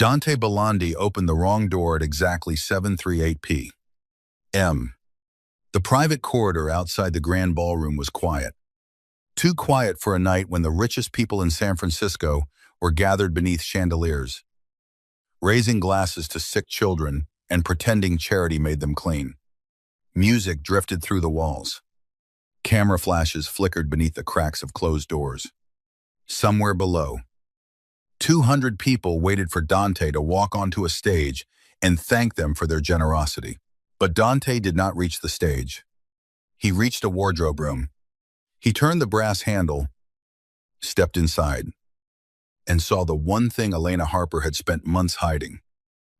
Dante Bellondi opened the wrong door at exactly 7:38 p.m. The private corridor outside the grand ballroom was quiet. Too quiet for a night when the richest people in San Francisco were gathered beneath chandeliers, raising glasses to sick children and pretending charity made them clean. Music drifted through the walls. Camera flashes flickered beneath the cracks of closed doors. Somewhere below, 200 people waited for Dante to walk onto a stage and thank them for their generosity. But Dante did not reach the stage. He reached a wardrobe room. He turned the brass handle, stepped inside, and saw the one thing Elena Harper had spent months hiding.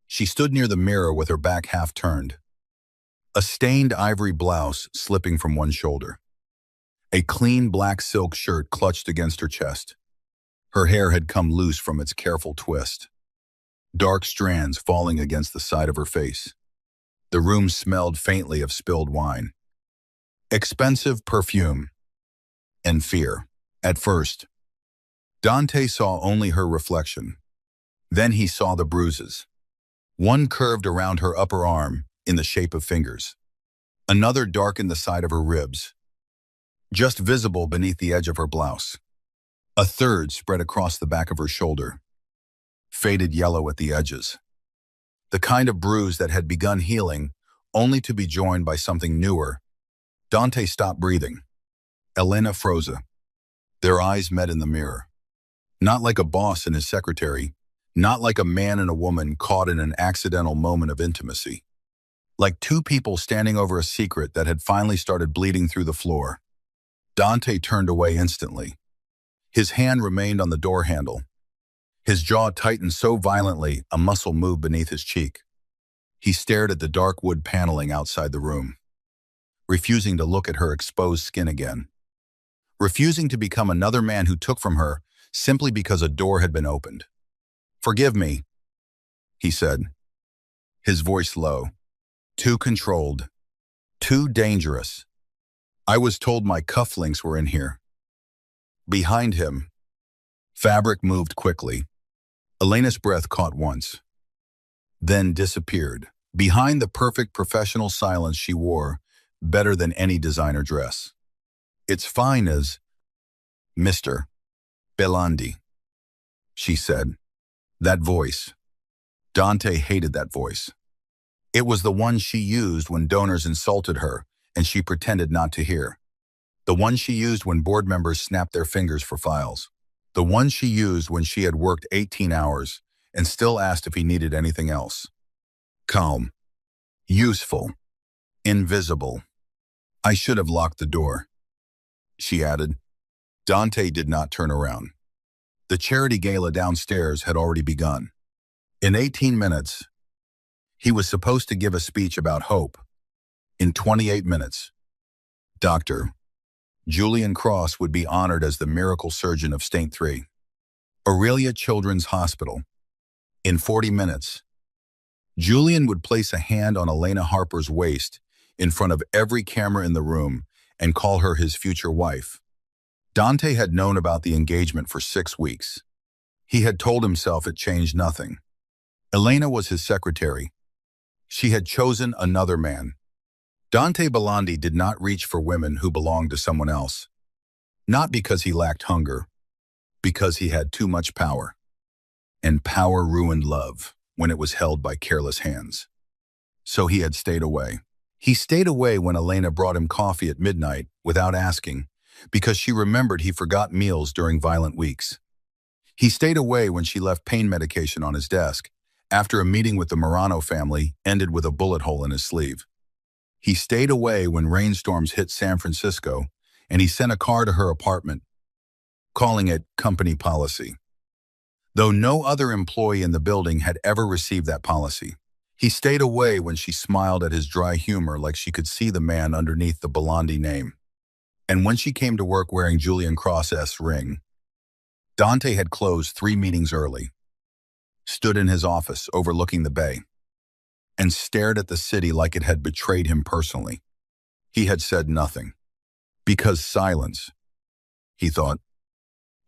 She stood near the mirror with her back half turned, a stained ivory blouse slipping from one shoulder. A clean black silk shirt clutched against her chest. Her hair had come loose from its careful twist, dark strands falling against the side of her face. The room smelled faintly of spilled wine, expensive perfume, and fear. At first, Dante saw only her reflection. Then he saw the bruises. One curved around her upper arm in the shape of fingers. Another darkened the side of her ribs, just visible beneath the edge of her blouse. A third spread across the back of her shoulder, faded yellow at the edges. The kind of bruise that had begun healing, only to be joined by something newer. Dante stopped breathing. Elena froze. Their eyes met in the mirror. Not like a boss and his secretary, not like a man and a woman caught in an accidental moment of intimacy. Like two people standing over a secret that had finally started bleeding through the floor. Dante turned away instantly. His hand remained on the door handle. His jaw tightened so violently, a muscle moved beneath his cheek. He stared at the dark wood paneling outside the room, refusing to look at her exposed skin again, refusing to become another man who took from her simply because a door had been opened. "Forgive me," he said, his voice low. "Too controlled. Too dangerous. I was told my cufflinks were in here." Behind him, fabric moved quickly. Elena's breath caught once, then disappeared, behind the perfect professional silence she wore, better than any designer dress. "It's fine as Mr. Bellondi," she said. That voice. Dante hated that voice. It was the one she used when donors insulted her and she pretended not to hear. The one she used when board members snapped their fingers for files. The one she used when she had worked 18 hours and still asked if he needed anything else. Calm. Useful. Invisible. "I should have locked the door," she added. Dante did not turn around. The charity gala downstairs had already begun. In 18 minutes, he was supposed to give a speech about hope. In 28 minutes, Dr. Julian Cross would be honored as the miracle surgeon of State 3, Aurelia Children's Hospital. In 40 minutes, Julian would place a hand on Elena Harper's waist in front of every camera in the room and call her his future wife. Dante had known about the engagement for 6 weeks. He had told himself it changed nothing. Elena was his secretary. She had chosen another man. Dante Bellondi did not reach for women who belonged to someone else. Not because he lacked hunger, because he had too much power. And power ruined love when it was held by careless hands. So he had stayed away. He stayed away when Elena brought him coffee at midnight without asking, because she remembered he forgot meals during violent weeks. He stayed away when she left pain medication on his desk after a meeting with the Morano family ended with a bullet hole in his sleeve. He stayed away when rainstorms hit San Francisco, and he sent a car to her apartment, calling it company policy. Though no other employee in the building had ever received that policy. He stayed away when she smiled at his dry humor like she could see the man underneath the Bellondi name. And when she came to work wearing Julian Cross's ring, Dante had closed 3 meetings early, stood in his office overlooking the bay, and stared at the city like it had betrayed him personally. He had said nothing, because silence, he thought,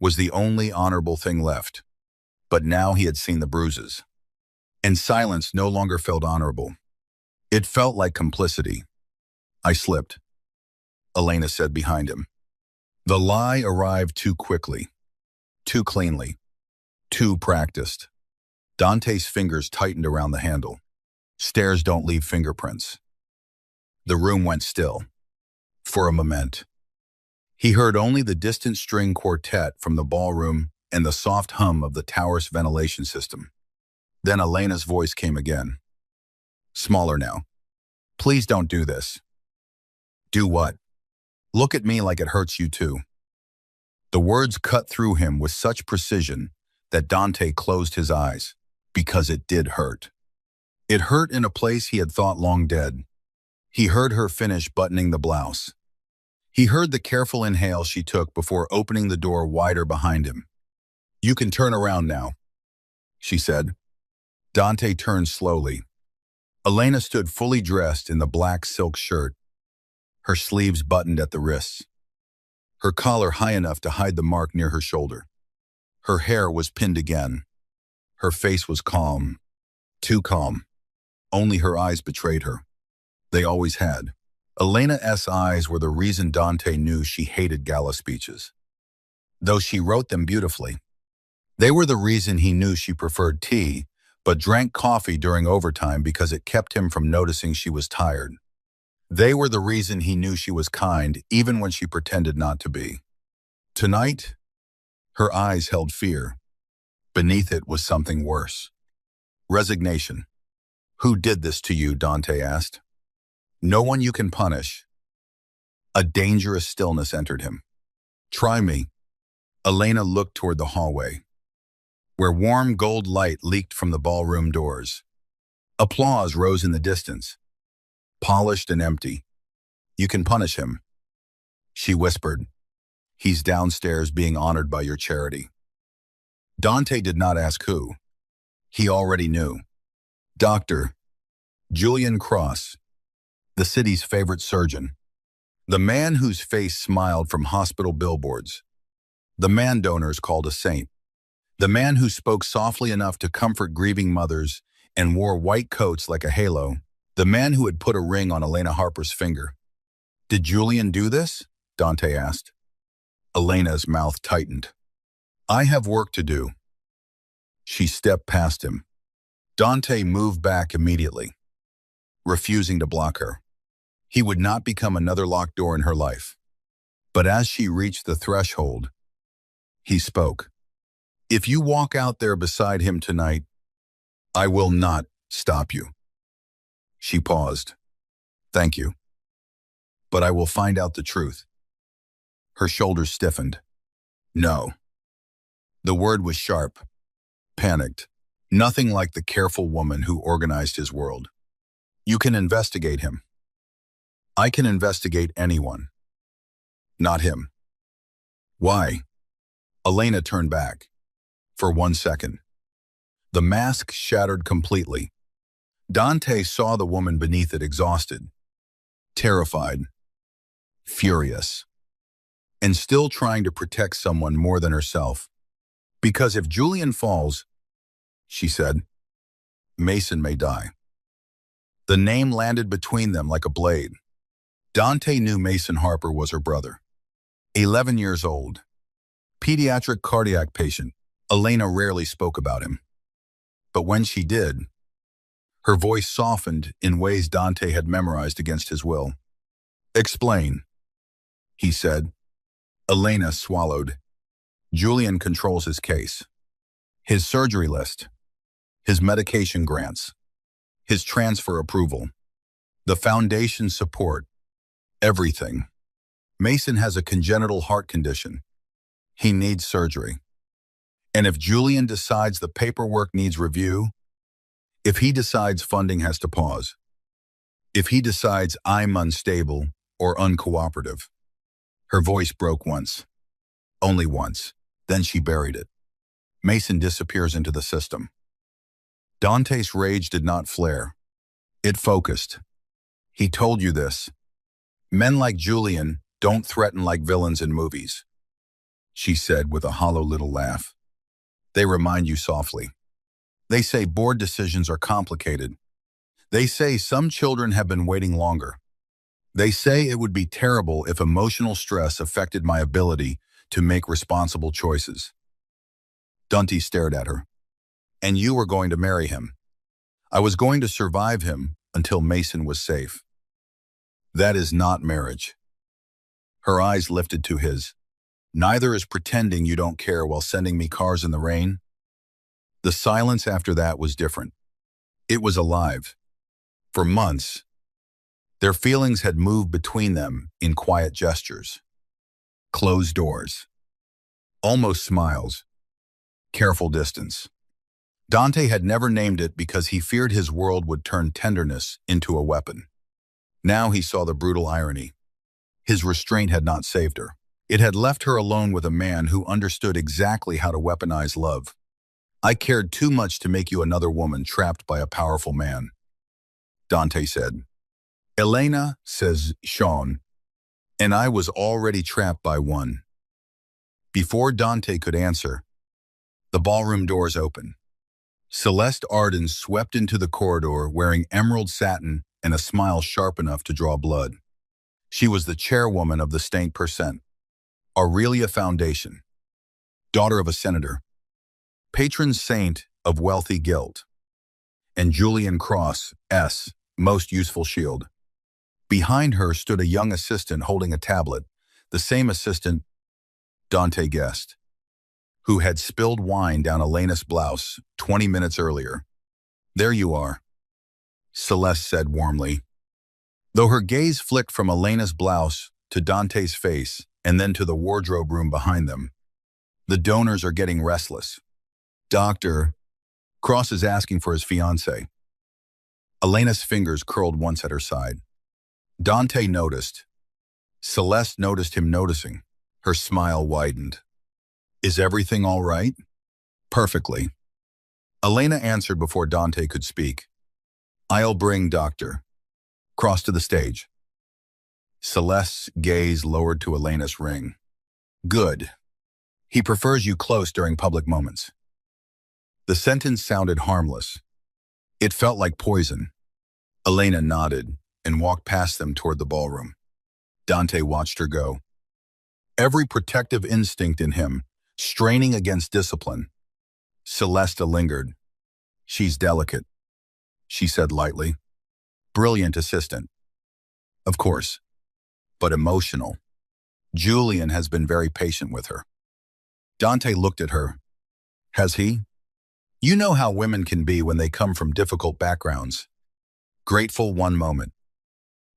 was the only honorable thing left. But now he had seen the bruises. And silence no longer felt honorable. It felt like complicity. I slipped, Elena said behind him. The lie arrived too quickly, too cleanly, too practiced. Dante's fingers tightened around the handle. Stairs don't leave fingerprints. The room went still. For a moment. He heard only the distant string quartet from the ballroom and the soft hum of the tower's ventilation system. Then Elena's voice came again. Smaller now. Please don't do this. Do what? Look at me like it hurts you too. The words cut through him with such precision that Dante closed his eyes, because it did hurt. It hurt in a place he had thought long dead. He heard her finish buttoning the blouse. He heard the careful inhale she took before opening the door wider behind him. You can turn around now, she said. Dante turned slowly. Elena stood fully dressed in the black silk shirt, her sleeves buttoned at the wrists, her collar high enough to hide the mark near her shoulder. Her hair was pinned again. Her face was calm, too calm. Only her eyes betrayed her. They always had. Elena's eyes were the reason Dante knew she hated gala speeches, though she wrote them beautifully. They were the reason he knew she preferred tea, but drank coffee during overtime because it kept him from noticing she was tired. They were the reason he knew she was kind, even when she pretended not to be. Tonight, her eyes held fear. Beneath it was something worse. Resignation. Who did this to you? Dante asked. No one you can punish. A dangerous stillness entered him. Try me. Elena looked toward the hallway, where warm gold light leaked from the ballroom doors. Applause rose in the distance, polished and empty. You can punish him, she whispered. He's downstairs being honored by your charity. Dante did not ask who. He already knew. Dr. Julian Cross, the city's favorite surgeon. The man whose face smiled from hospital billboards. The man donors called a saint. The man who spoke softly enough to comfort grieving mothers and wore white coats like a halo. The man who had put a ring on Elena Harper's finger. Did Julian do this? Dante asked. Elena's mouth tightened. I have work to do. She stepped past him. Dante moved back immediately, refusing to block her. He would not become another locked door in her life. But as she reached the threshold, he spoke. If you walk out there beside him tonight, I will not stop you. She paused. Thank you. But I will find out the truth. Her shoulders stiffened. No. The word was sharp, panicked, nothing like the careful woman who organized his world. You can investigate him. I can investigate anyone. Not him. Why? Elena turned back. For 1 second. The mask shattered completely. Dante saw the woman beneath it, exhausted, terrified, furious, and still trying to protect someone more than herself. Because if Julian falls, she said, Mason may die. The name landed between them like a blade. Dante knew Mason Harper was her brother. 11 years old. Pediatric cardiac patient. Elena rarely spoke about him. But when she did, her voice softened in ways Dante had memorized against his will. Explain, he said. Elena swallowed. Julian controls his case. His surgery list. His medication grants. His transfer approval. The foundation support. Everything. Mason has a congenital heart condition. He needs surgery. And if Julian decides the paperwork needs review, if he decides funding has to pause, if he decides I'm unstable or uncooperative. Her voice broke once. Only once. Then she buried it. Mason disappears into the system. Dante's rage did not flare. It focused. He told you this. Men like Julian don't threaten like villains in movies, she said with a hollow little laugh. They remind you softly. They say board decisions are complicated. They say some children have been waiting longer. They say it would be terrible if emotional stress affected my ability to make responsible choices. Dante stared at her. And you were going to marry him. I was going to survive him until Mason was safe. That is not marriage. Her eyes lifted to his. Neither is pretending you don't care while sending me cars in the rain. The silence after that was different. It was alive. For months, their feelings had moved between them in quiet gestures. Closed doors. Almost smiles. Careful distance. Dante had never named it because he feared his world would turn tenderness into a weapon. Now he saw the brutal irony. His restraint had not saved her. It had left her alone with a man who understood exactly how to weaponize love. I cared too much to make you another woman trapped by a powerful man, Dante said. Elena, says Sean, and I was already trapped by one. Before Dante could answer, the ballroom doors opened. Celeste Arden swept into the corridor wearing emerald satin and a smile sharp enough to draw blood. She was the chairwoman of the Stank Percent, Aurelia Foundation, daughter of a senator, patron saint of wealthy guilt, and Julian Cross, S., most useful shield. Behind her stood a young assistant holding a tablet, the same assistant, Dante guessed, who had spilled wine down Elena's blouse 20 minutes earlier. There you are, Celeste said warmly. Though her gaze flicked from Elena's blouse to Dante's face and then to the wardrobe room behind them. The donors are getting restless. Doctor, Cross is asking for his fiancée. Elena's fingers curled once at her side. Dante noticed. Celeste noticed him noticing. Her smile widened. Is everything all right? Perfectly. Elena answered before Dante could speak. I'll bring Doctor. Cross to the stage. Celeste's gaze lowered to Elena's ring. Good. He prefers you close during public moments. The sentence sounded harmless. It felt like poison. Elena nodded and walked past them toward the ballroom. Dante watched her go. Every protective instinct in him straining against discipline. Celeste lingered. She's delicate, she said lightly. Brilliant assistant. Of course, but emotional. Julian has been very patient with her. Dante looked at her. Has he? You know how women can be when they come from difficult backgrounds. Grateful one moment,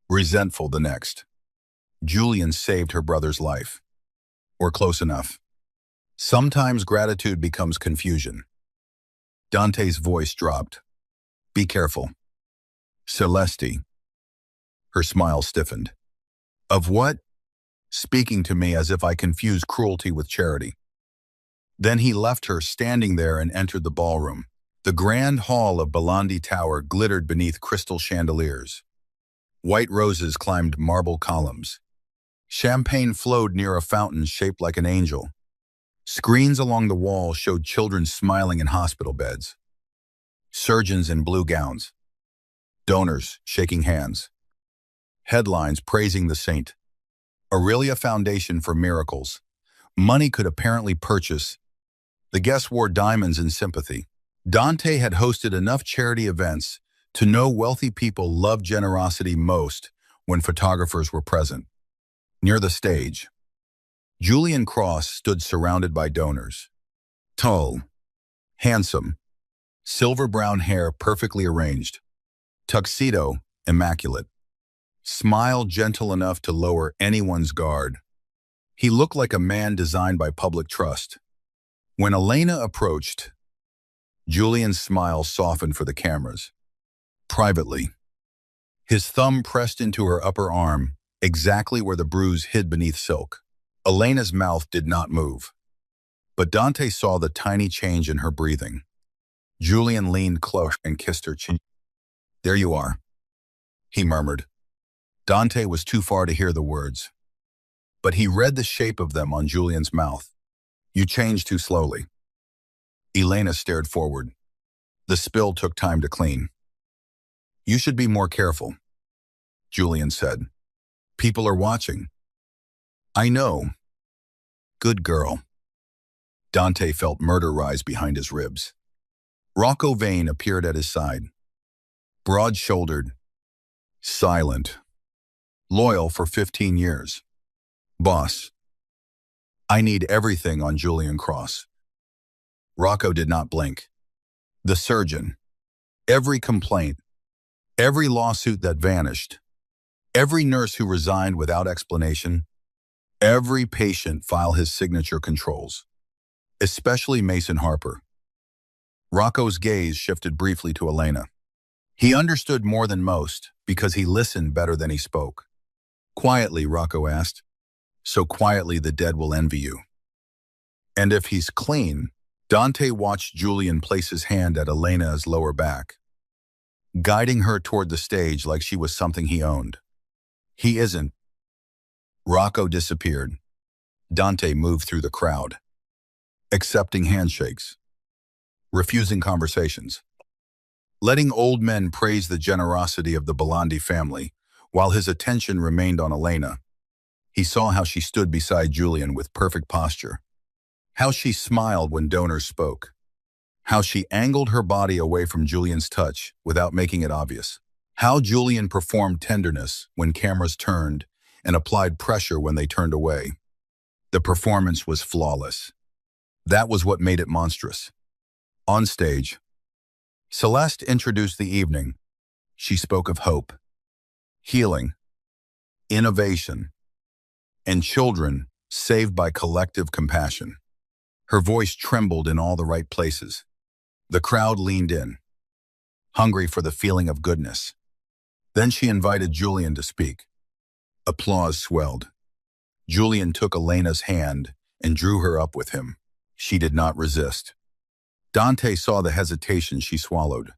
resentful the next. Julian saved her brother's life. Or close enough. Sometimes gratitude becomes confusion. Dante's voice dropped. Be careful. Celeste. Her smile stiffened. Of what? Speaking to me as if I confuse cruelty with charity. Then he left her standing there and entered the ballroom. The grand hall of Belandi Tower glittered beneath crystal chandeliers. White roses climbed marble columns. Champagne flowed near a fountain shaped like an angel. Screens along the wall showed children smiling in hospital beds. Surgeons in blue gowns. Donors shaking hands. Headlines praising the saint. Aurelia Foundation for Miracles. Money could apparently purchase. The guests wore diamonds in sympathy. Dante had hosted enough charity events to know wealthy people loved generosity most when photographers were present. Near the stage, Julian Cross stood surrounded by donors. Tall, handsome, silver-brown hair perfectly arranged, tuxedo immaculate, smile gentle enough to lower anyone's guard. He looked like a man designed by public trust. When Elena approached, Julian's smile softened for the cameras. Privately, his thumb pressed into her upper arm, exactly where the bruise hid beneath silk. Elena's mouth did not move, but Dante saw the tiny change in her breathing. Julian leaned close and kissed her cheek. There you are, he murmured. Dante was too far to hear the words, but he read the shape of them on Julian's mouth. You changed too slowly. Elena stared forward. The spill took time to clean. "You should be more careful," Julian said. "People are watching." "I know. Good girl." Dante felt murder rise behind his ribs. Rocco Vane appeared at his side. Broad-shouldered, silent, loyal for 15 years. "Boss, I need everything on Julian Cross." Rocco did not blink. The surgeon. Every complaint. Every lawsuit that vanished. Every nurse who resigned without explanation. Every patient file his signature controls. Especially Mason Harper. Rocco's gaze shifted briefly to Elena. He understood more than most because he listened better than he spoke. "Quietly," Rocco asked. "So quietly the dead will envy you." "And if he's clean?" Dante watched Julian place his hand at Elena's lower back, guiding her toward the stage like she was something he owned. "He isn't." Rocco disappeared. Dante moved through the crowd, accepting handshakes, refusing conversations, letting old men praise the generosity of the Belandi family while his attention remained on Elena. He saw how she stood beside Julian with perfect posture, how she smiled when donors spoke, how she angled her body away from Julian's touch without making it obvious, how Julian performed tenderness when cameras turned and applied pressure when they turned away. The performance was flawless. That was what made it monstrous. On stage, Celeste introduced the evening. She spoke of hope, healing, innovation, and children saved by collective compassion. Her voice trembled in all the right places. The crowd leaned in, hungry for the feeling of goodness. Then she invited Julian to speak. Applause swelled. Julian took Elena's hand and drew her up with him. She did not resist. Dante saw the hesitation she swallowed.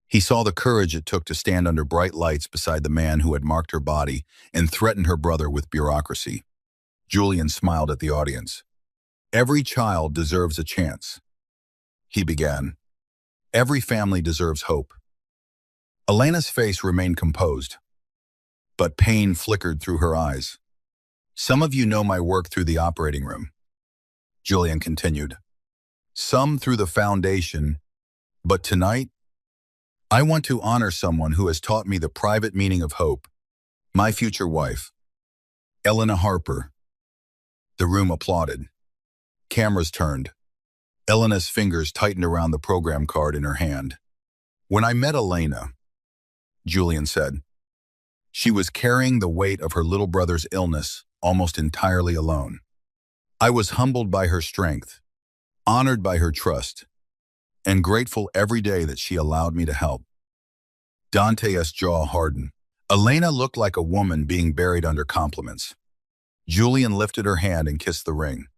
He saw the courage it took to stand under bright lights beside the man who had marked her body and threatened her brother with bureaucracy. Julian smiled at the audience. "Every child deserves a chance," he began. "Every family deserves hope." Elena's face remained composed, but pain flickered through her eyes. "Some of you know my work through the operating room," Julian continued. "Some through the foundation, but tonight, I want to honor someone who has taught me the private meaning of hope, my future wife, Elena Harper." The room applauded. Cameras turned. Elena's fingers tightened around the program card in her hand. "When I met Elena," Julian said, "she was carrying the weight of her little brother's illness almost entirely alone. I was humbled by her strength, honored by her trust, and grateful every day that she allowed me to help." Dante's jaw hardened. Elena looked like a woman being buried under compliments. Julian lifted her hand and kissed the ring.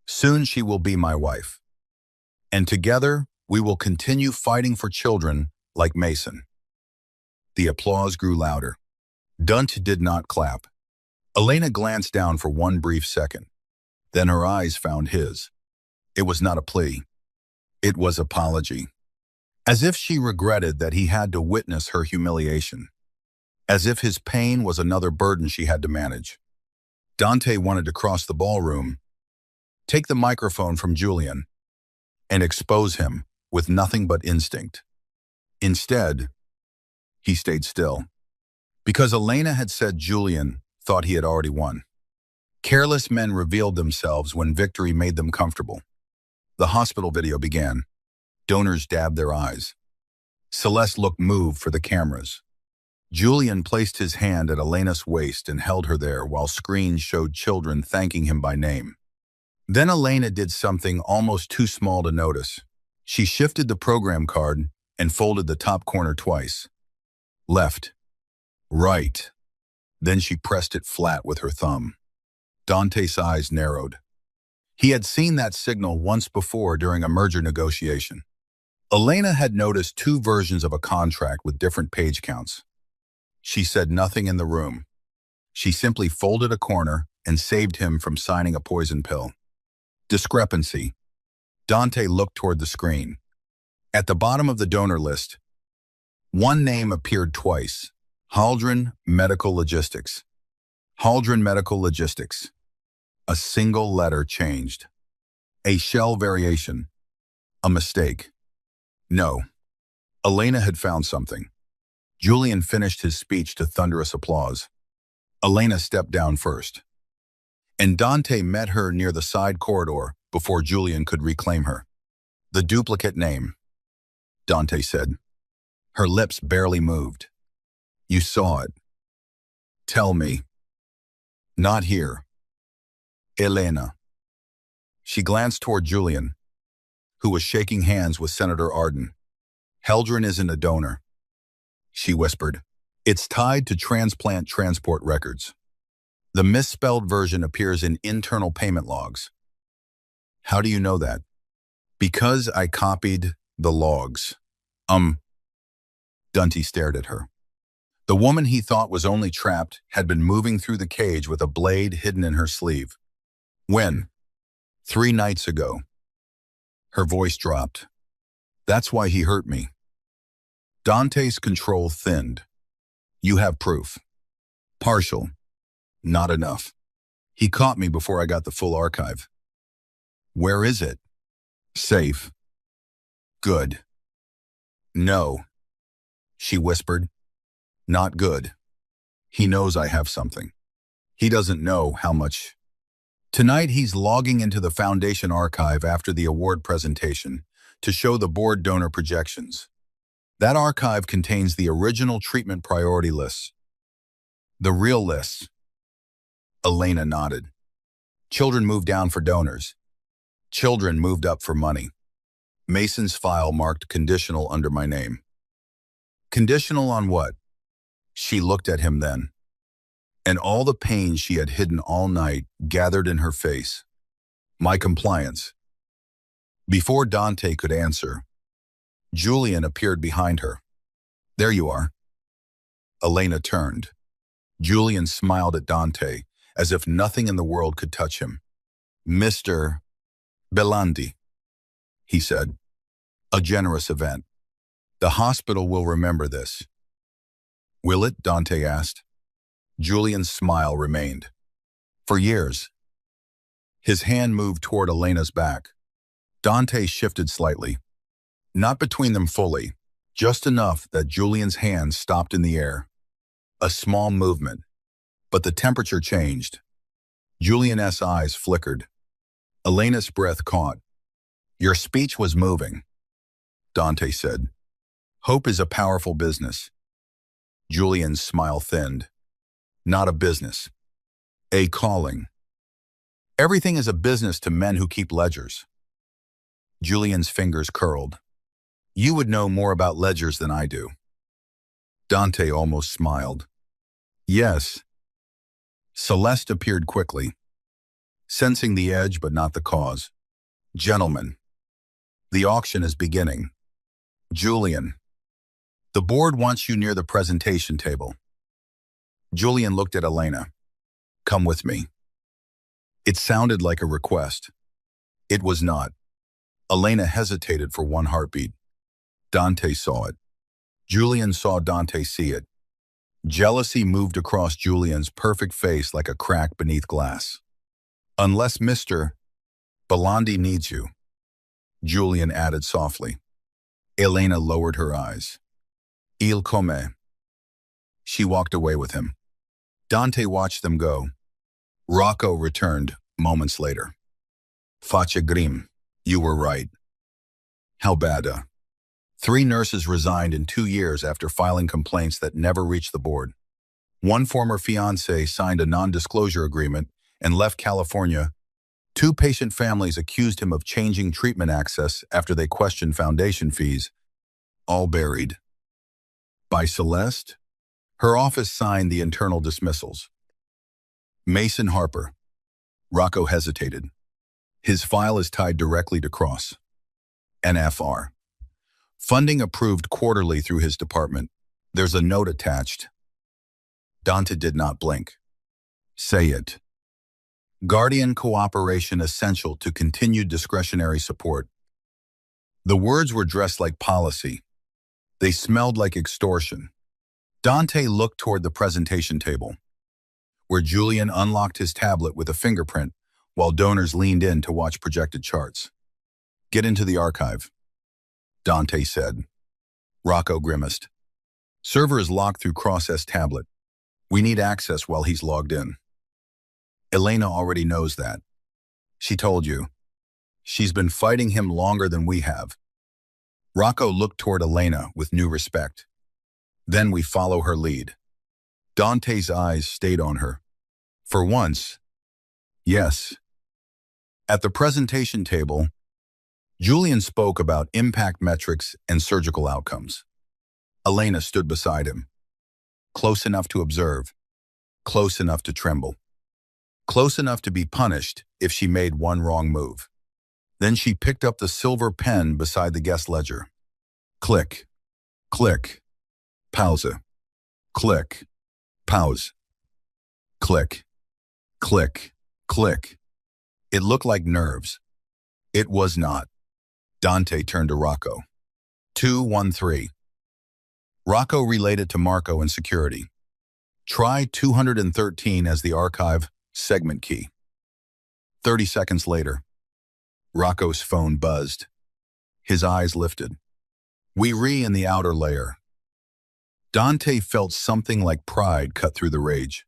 "Soon she will be my wife. And together, we will continue fighting for children like Mason." The applause grew louder. Dante did not clap. Elena glanced down for one brief second. Then her eyes found his. It was not a plea. It was apology. As if she regretted that he had to witness her humiliation. As if his pain was another burden she had to manage. Dante wanted to cross the ballroom, take the microphone from Julian, and expose him with nothing but instinct. Instead, he stayed still. Because Elena had said Julian thought he had already won. Careless men revealed themselves when victory made them comfortable. The hospital video began. Donors dabbed their eyes. Celeste looked moved for the cameras. Julian placed his hand at Elena's waist and held her there while screens showed children thanking him by name. Then Elena did something almost too small to notice. She shifted the program card and folded the top corner twice. Left. Right. Then she pressed it flat with her thumb. Dante's eyes narrowed. He had seen that signal once before during a merger negotiation. Elena had noticed two versions of a contract with different page counts. She said nothing in the room. She simply folded a corner and saved him from signing a poison pill. Discrepancy. Dante looked toward the screen. At the bottom of the donor list, one name appeared twice. Haldren Medical Logistics. Haldren Medical Logistics. A single letter changed. A shell variation. A mistake. No. Elena had found something. Julian finished his speech to thunderous applause. Elena stepped down first, and Dante met her near the side corridor before Julian could reclaim her. The duplicate name, Dante said. Her lips barely moved. You saw it. Tell me. Not here. Elena. She glanced toward Julian, who was shaking hands with Senator Arden. Heldren isn't a donor, she whispered. It's tied to transplant transport records. The misspelled version appears in internal payment logs. How do you know that? Because I copied the logs. Dante stared at her. The woman he thought was only trapped had been moving through the cage with a blade hidden in her sleeve. When? 3 nights ago. Her voice dropped. That's why he hurt me. Dante's control thinned. You have proof. Partial. Not enough. He caught me before I got the full archive. Where is it? Safe. Good. No. She whispered. Not good. He knows I have something. He doesn't know how much. Tonight he's logging into the Foundation archive after the award presentation to show the board donor projections. That archive contains the original treatment priority lists. The real lists. Elena nodded. Children moved down for donors. Children moved up for money. Mason's file marked conditional under my name. Conditional on what? She looked at him then, and all the pain she had hidden all night gathered in her face. My compliance. Before Dante could answer, Julian appeared behind her. There you are. Elena turned. Julian smiled at Dante, as if nothing in the world could touch him. Mr. Belandi, he said. A generous event. The hospital will remember this. Will it? Dante asked. Julian's smile remained. For years. His hand moved toward Elena's back. Dante shifted slightly. Not between them fully, just enough that Julian's hand stopped in the air. A small movement, but the temperature changed. Julian's eyes flickered. Elena's breath caught. Your speech was moving, Dante said. Hope is a powerful business. Julian's smile thinned. Not a business. A calling. Everything is a business to men who keep ledgers. Julian's fingers curled. You would know more about ledgers than I do. Dante almost smiled. Yes. Celeste appeared quickly, sensing the edge but not the cause. Gentlemen, the auction is beginning. Julian, the board wants you near the presentation table. Julian looked at Elena. Come with me. It sounded like a request. It was not. Elena hesitated for one heartbeat. Dante saw it. Julian saw Dante see it. Jealousy moved across Julian's perfect face like a crack beneath glass. Unless Mr. Belandi needs you, Julian added softly. Elena lowered her eyes. Il come. She walked away with him. Dante watched them go. Rocco returned moments later. Faccia grim. You were right. How bad? 3 nurses resigned in 2 years after filing complaints that never reached the board. One former fiancé signed a non-disclosure agreement and left California. 2 patient families accused him of changing treatment access after they questioned foundation fees. All buried. By Celeste? Her office signed the internal dismissals. Mason Harper. Rocco hesitated. His file is tied directly to Cross. NFR. Funding approved quarterly through his department. There's a note attached. Dante did not blink. Say it. Guardian cooperation essential to continued discretionary support. The words were dressed like policy. They smelled like extortion. Dante looked toward the presentation table, where Julian unlocked his tablet with a fingerprint while donors leaned in to watch projected charts. "Get into the archive," Dante said. Rocco grimaced. "Server is locked through Cross-S tablet. We need access while he's logged in." "Elena already knows that. She told you. She's been fighting him longer than we have." Rocco looked toward Elena with new respect. "Then we follow her lead." Dante's eyes stayed on her. "For once, yes." At the presentation table, Julian spoke about impact metrics and surgical outcomes. Elena stood beside him, close enough to observe, close enough to tremble, close enough to be punished if she made one wrong move. Then she picked up the silver pen beside the guest ledger. Click, click, pause, click, pause, click, click, click. It looked like nerves. It was not. Dante turned to Rocco. 213. Rocco related to Marco in security. Try 213 as the archive segment key. 30 seconds later, Rocco's phone buzzed. His eyes lifted. "We in the outer layer." Dante felt something like pride cut through the rage.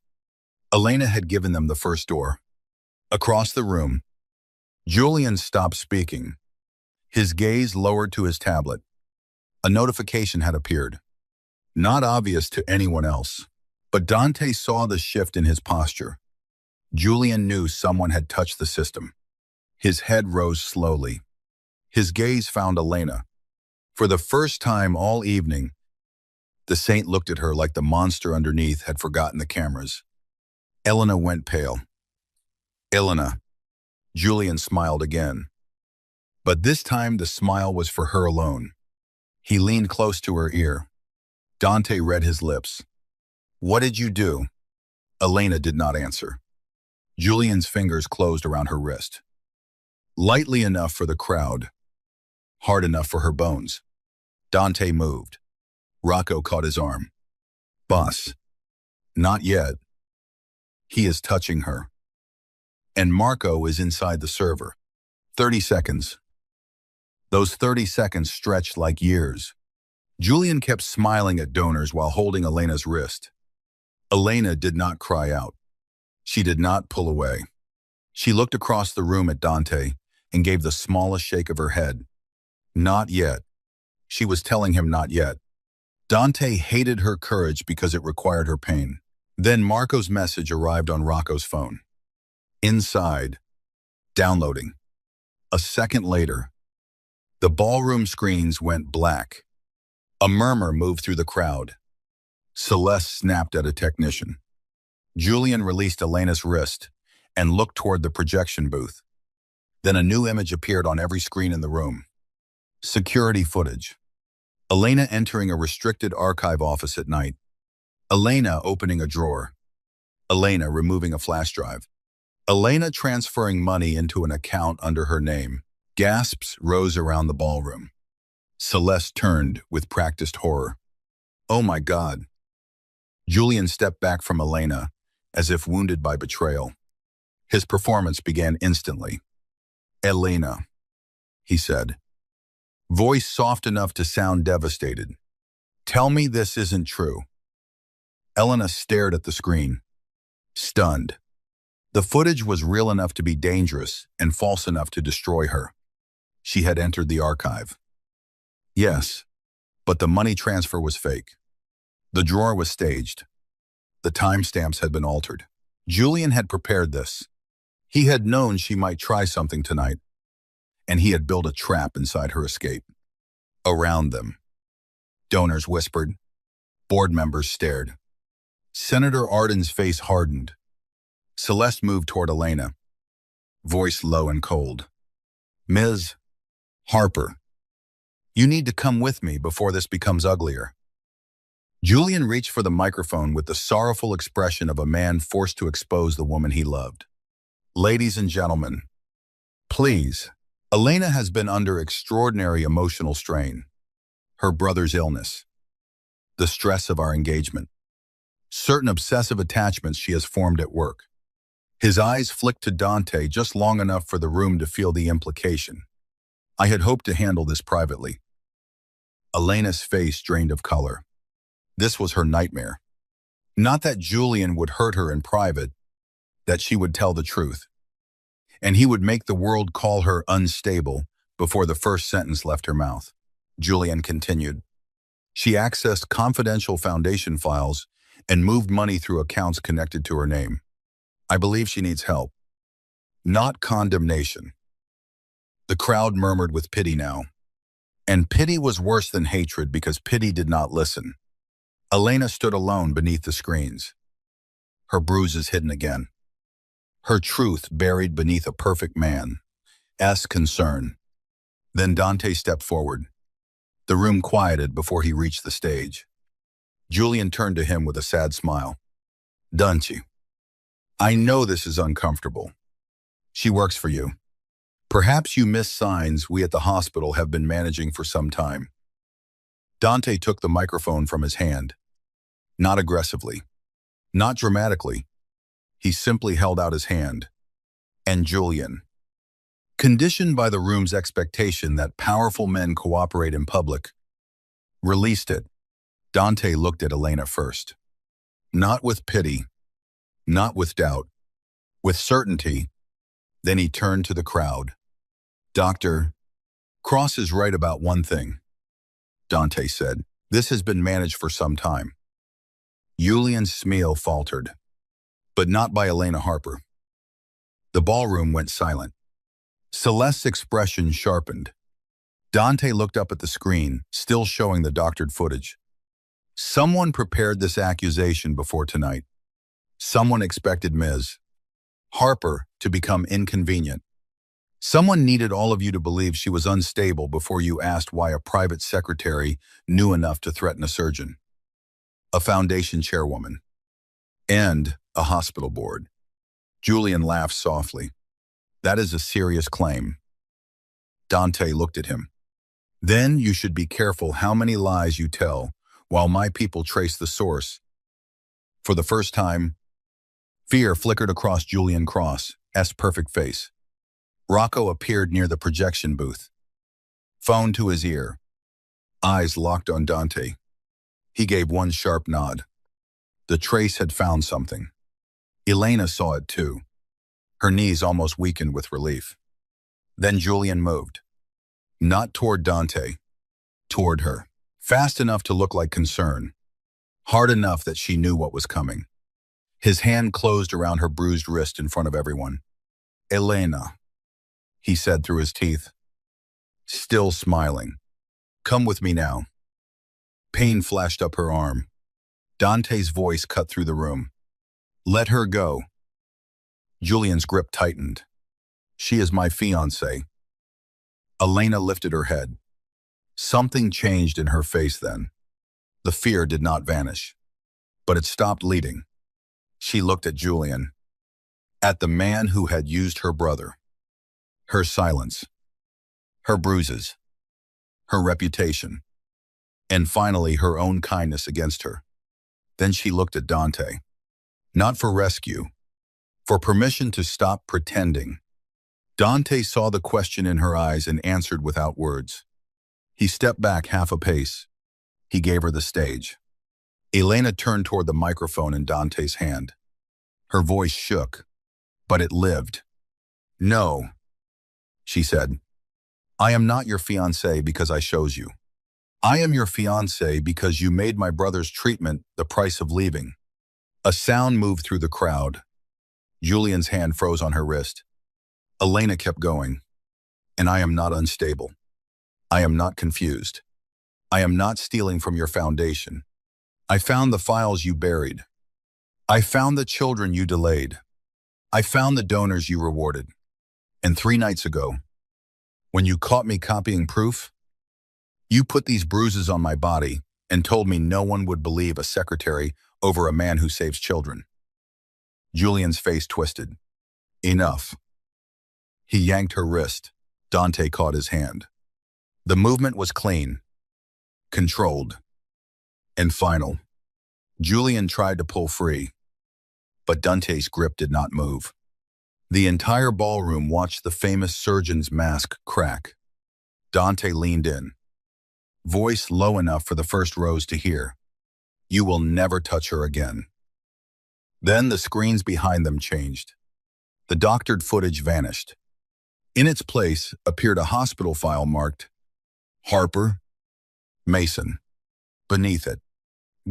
Elena had given them the first door. Across the room, Julian stopped speaking. His gaze lowered to his tablet. A notification had appeared. Not obvious to anyone else, but Dante saw the shift in his posture. Julian knew someone had touched the system. His head rose slowly. His gaze found Elena. For the first time all evening, the saint looked at her like the monster underneath had forgotten the cameras. Elena went pale. "Elena." Julian smiled again. But this time the smile was for her alone. He leaned close to her ear. Dante read his lips. "What did you do?" Elena did not answer. Julian's fingers closed around her wrist. Lightly enough for the crowd, hard enough for her bones. Dante moved. Rocco caught his arm. "Boss." "Not yet." He is touching her. And Marco is inside the server. 30 seconds. Those 30 seconds stretched like years. Julian kept smiling at donors while holding Elena's wrist. Elena did not cry out. She did not pull away. She looked across the room at Dante and gave the smallest shake of her head. Not yet. She was telling him not yet. Dante hated her courage because it required her pain. Then Marco's message arrived on Rocco's phone. Inside. Downloading. A second later, the ballroom screens went black. A murmur moved through the crowd. Celeste snapped at a technician. Julian released Elena's wrist and looked toward the projection booth. Then a new image appeared on every screen in the room. Security footage. Elena entering a restricted archive office at night. Elena opening a drawer. Elena removing a flash drive. Elena transferring money into an account under her name. Gasps rose around the ballroom. Celeste turned with practiced horror. "Oh my God." Julian stepped back from Elena, as if wounded by betrayal. His performance began instantly. "Elena," he said, voice soft enough to sound devastated. "Tell me this isn't true." Elena stared at the screen, stunned. The footage was real enough to be dangerous and false enough to destroy her. She had entered the archive. Yes, but the money transfer was fake. The drawer was staged. The timestamps had been altered. Julian had prepared this. He had known she might try something tonight, and he had built a trap inside her escape. Around them, donors whispered. Board members stared. Senator Arden's face hardened. Celeste moved toward Elena, voice low and cold. "Ms. Harper, you need to come with me before this becomes uglier." Julian reached for the microphone with the sorrowful expression of a man forced to expose the woman he loved. "Ladies and gentlemen, please, Elena has been under extraordinary emotional strain. Her brother's illness, the stress of our engagement, certain obsessive attachments she has formed at work. His eyes flicked to Dante just long enough for the room to feel the implication. I had hoped to handle this privately. Elena's face drained of color. This was her nightmare. Not that Julian would hurt her in private, that she would tell the truth. And he would make the world call her unstable before the first sentence left her mouth. Julian continued. She accessed confidential foundation files and moved money through accounts connected to her name. I believe she needs help, not condemnation. The crowd murmured with pity now. And pity was worse than hatred because pity did not listen. Elena stood alone beneath the screens, her bruises hidden again, her truth buried beneath a perfect man's concern. Then Dante stepped forward. The room quieted before he reached the stage. Julian turned to him with a sad smile. Dante, I know this is uncomfortable. She works for you. Perhaps you missed signs we at the hospital have been managing for some time. Dante took the microphone from his hand. Not aggressively, not dramatically. He simply held out his hand. And Julian, conditioned by the room's expectation that powerful men cooperate in public, released it. Dante looked at Elena first. Not with pity, not with doubt, with certainty. Then he turned to the crowd. Doctor, Cross is right about one thing, Dante said. This has been managed for some time. Julian's smile faltered, but not by Elena Harper. The ballroom went silent. Celeste's expression sharpened. Dante looked up at the screen, still showing the doctored footage. Someone prepared this accusation before tonight. Someone expected Ms. Harper to become inconvenient. Someone needed all of you to believe she was unstable before you asked why a private secretary knew enough to threaten a surgeon, a foundation chairwoman, and a hospital board. Julian laughed softly. That is a serious claim. Dante looked at him. Then you should be careful how many lies you tell while my people trace the source. For the first time, fear flickered across Julian Cross's perfect face. Rocco appeared near the projection booth, phone to his ear, eyes locked on Dante. He gave one sharp nod. The trace had found something. Elena saw it too. Her knees almost weakened with relief. Then Julian moved. Not toward Dante, toward her. Fast enough to look like concern. Hard enough that she knew what was coming. His hand closed around her bruised wrist in front of everyone. Elena, he said through his teeth, still smiling. Come with me now. Pain flashed up her arm. Dante's voice cut through the room. Let her go. Julian's grip tightened. She is my fiancée. Elena lifted her head. Something changed in her face then. The fear did not vanish, but it stopped leading. She looked at Julian, at the man who had used her brother. Her silence, her bruises, her reputation, and finally her own kindness against her. Then she looked at Dante, not for rescue, for permission to stop pretending. Dante saw the question in her eyes and answered without words. He stepped back half a pace. He gave her the stage. Elena turned toward the microphone in Dante's hand. Her voice shook, but it lived. No, she said. I am not your fiancé because I chose you. I am your fiancé because you made my brother's treatment the price of leaving. A sound moved through the crowd. Julian's hand froze on her wrist. Elena kept going. And I am not unstable. I am not confused. I am not stealing from your foundation. I found the files you buried. I found the children you delayed. I found the donors you rewarded. And 3 nights ago, when you caught me copying proof, you put these bruises on my body and told me no one would believe a secretary over a man who saves children. Julian's face twisted. Enough. He yanked her wrist. Dante caught his hand. The movement was clean, controlled, and final. Julian tried to pull free, but Dante's grip did not move. The entire ballroom watched the famous surgeon's mask crack. Dante leaned in, voice low enough for the first rows to hear. "You will never touch her again." Then the screens behind them changed. The doctored footage vanished. In its place appeared a hospital file marked Harper, Mason. Beneath it,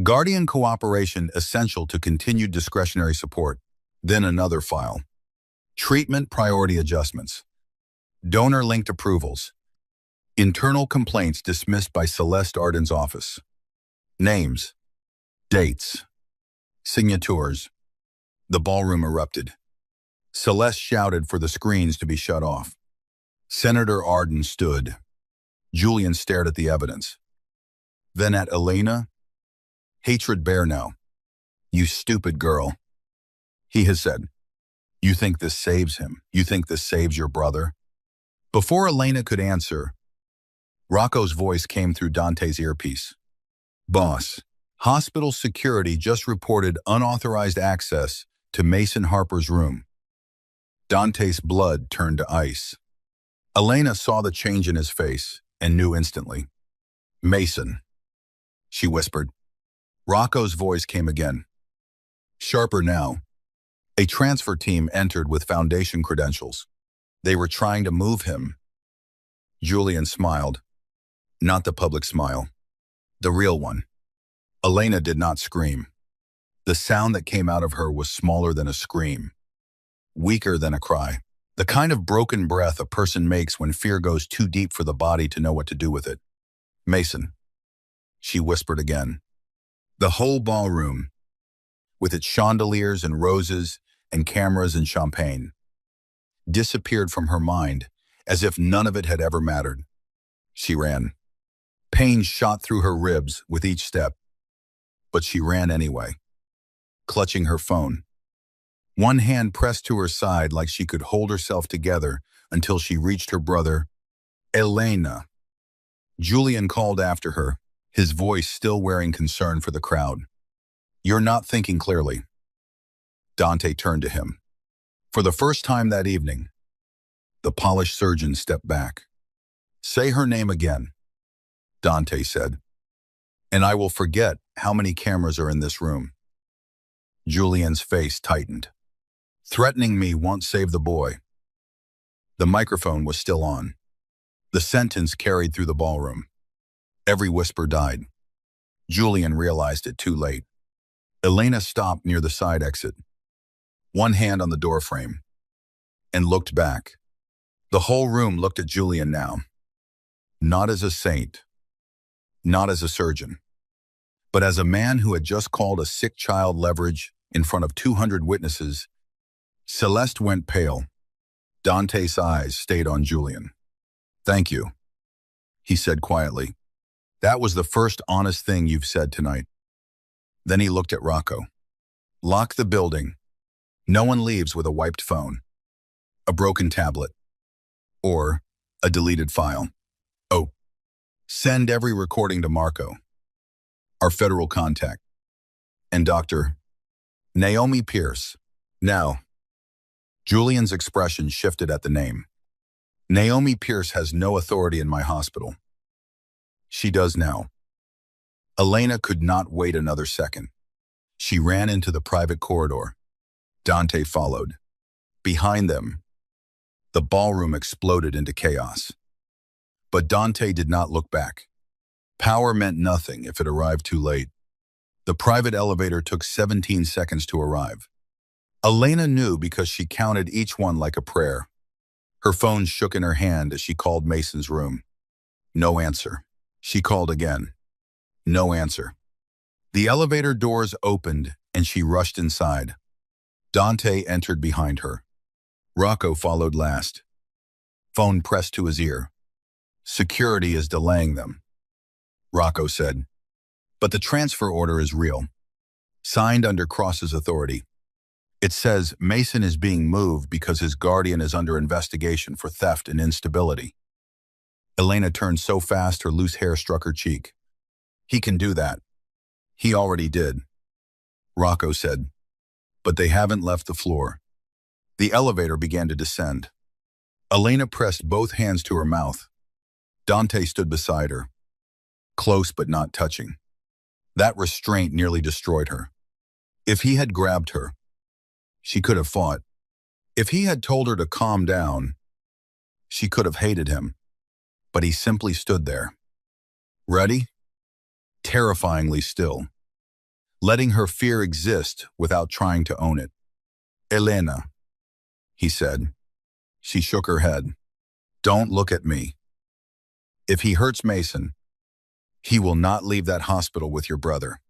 Guardian cooperation essential to continued discretionary support. Then another file. Treatment priority adjustments. Donor-linked approvals. Internal complaints dismissed by Celeste Arden's office. Names. Dates. Signatures. The ballroom erupted. Celeste shouted for the screens to be shut off. Senator Arden stood. Julian stared at the evidence. Then at Elena. Hatred bare now. "You stupid girl," he has said. "You think this saves him? You think this saves your brother?" Before Elena could answer, Rocco's voice came through Dante's earpiece. "Boss, hospital security just reported unauthorized access to Mason Harper's room." Dante's blood turned to ice. Elena saw the change in his face and knew instantly. "Mason," she whispered. Rocco's voice came again. Sharper now. A transfer team entered with Foundation credentials. They were trying to move him. Julian smiled. Not the public smile. The real one. Elena did not scream. The sound that came out of her was smaller than a scream. Weaker than a cry. The kind of broken breath a person makes when fear goes too deep for the body to know what to do with it. "Mason," she whispered again. The whole ballroom, with its chandeliers and roses and cameras and champagne, disappeared from her mind as if none of it had ever mattered. She ran. Pain shot through her ribs with each step, but she ran anyway, clutching her phone. One hand pressed to her side like she could hold herself together until she reached her brother. "Elena." Julian called after her, his voice still wearing concern for the crowd. "You're not thinking clearly." Dante turned to him. For the first time that evening, the polished surgeon stepped back. "Say her name again," Dante said, "and I will forget how many cameras are in this room." Julian's face tightened. "Threatening me won't save the boy." The microphone was still on. The sentence carried through the ballroom. Every whisper died. Julian realized it too late. Elena stopped near the side exit, one hand on the doorframe, and looked back. The whole room looked at Julian now. Not as a saint, not as a surgeon, but as a man who had just called a sick child leverage in front of 200 witnesses. Celeste went pale. Dante's eyes stayed on Julian. "Thank you," he said quietly. "That was the first honest thing you've said tonight." Then he looked at Rocco. "Lock the building. No one leaves with a wiped phone, a broken tablet, or a deleted file. Oh, send every recording to Marco, our federal contact, and Dr. Naomi Pierce. Now." Julian's expression shifted at the name. "Naomi Pierce has no authority in my hospital." "She does now." Elena could not wait another second. She ran into the private corridor. Dante followed. Behind them, the ballroom exploded into chaos. But Dante did not look back. Power meant nothing if it arrived too late. The private elevator took 17 seconds to arrive. Elena knew because she counted each one like a prayer. Her phone shook in her hand as she called Mason's room. No answer. She called again. No answer. The elevator doors opened and she rushed inside. Dante entered behind her. Rocco followed last. Phone pressed to his ear. "Security is delaying them," Rocco said. "But the transfer order is real. Signed under Cross's authority. It says Mason is being moved because his guardian is under investigation for theft and instability. Elena turned so fast her loose hair struck her cheek. He can do that. He already did, Rocco said. But they haven't left the floor. The elevator began to descend. Elena pressed both hands to her mouth. Dante stood beside her, close but not touching. That restraint nearly destroyed her. If he had grabbed her, she could have fought. If he had told her to calm down, she could have hated him. But he simply stood there. Ready? Terrifyingly still, letting her fear exist without trying to own it. Elena, he said. She shook her head. Don't look at me. If he hurts Mason, he will not leave that hospital with your brother.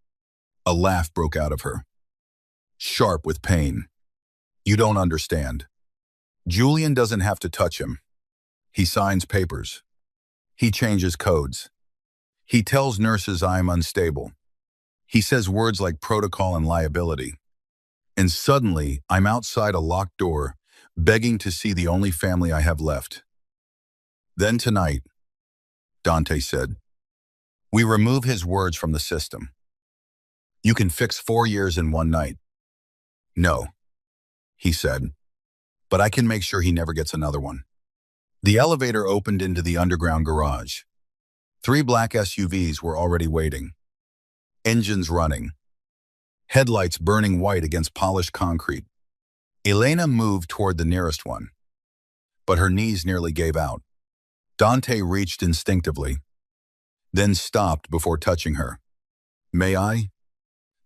A laugh broke out of her, sharp with pain. You don't understand. Julian doesn't have to touch him. He signs papers. He changes codes. He tells nurses I am unstable. He says words like protocol and liability. And suddenly, I'm outside a locked door, begging to see the only family I have left. Then tonight, Dante said, we remove his words from the system. You can fix 4 years in one night. No, he said, but I can make sure he never gets another one. The elevator opened into the underground garage. 3 black SUVs were already waiting. Engines running. Headlights burning white against polished concrete. Elena moved toward the nearest one, but her knees nearly gave out. Dante reached instinctively, then stopped before touching her. May I?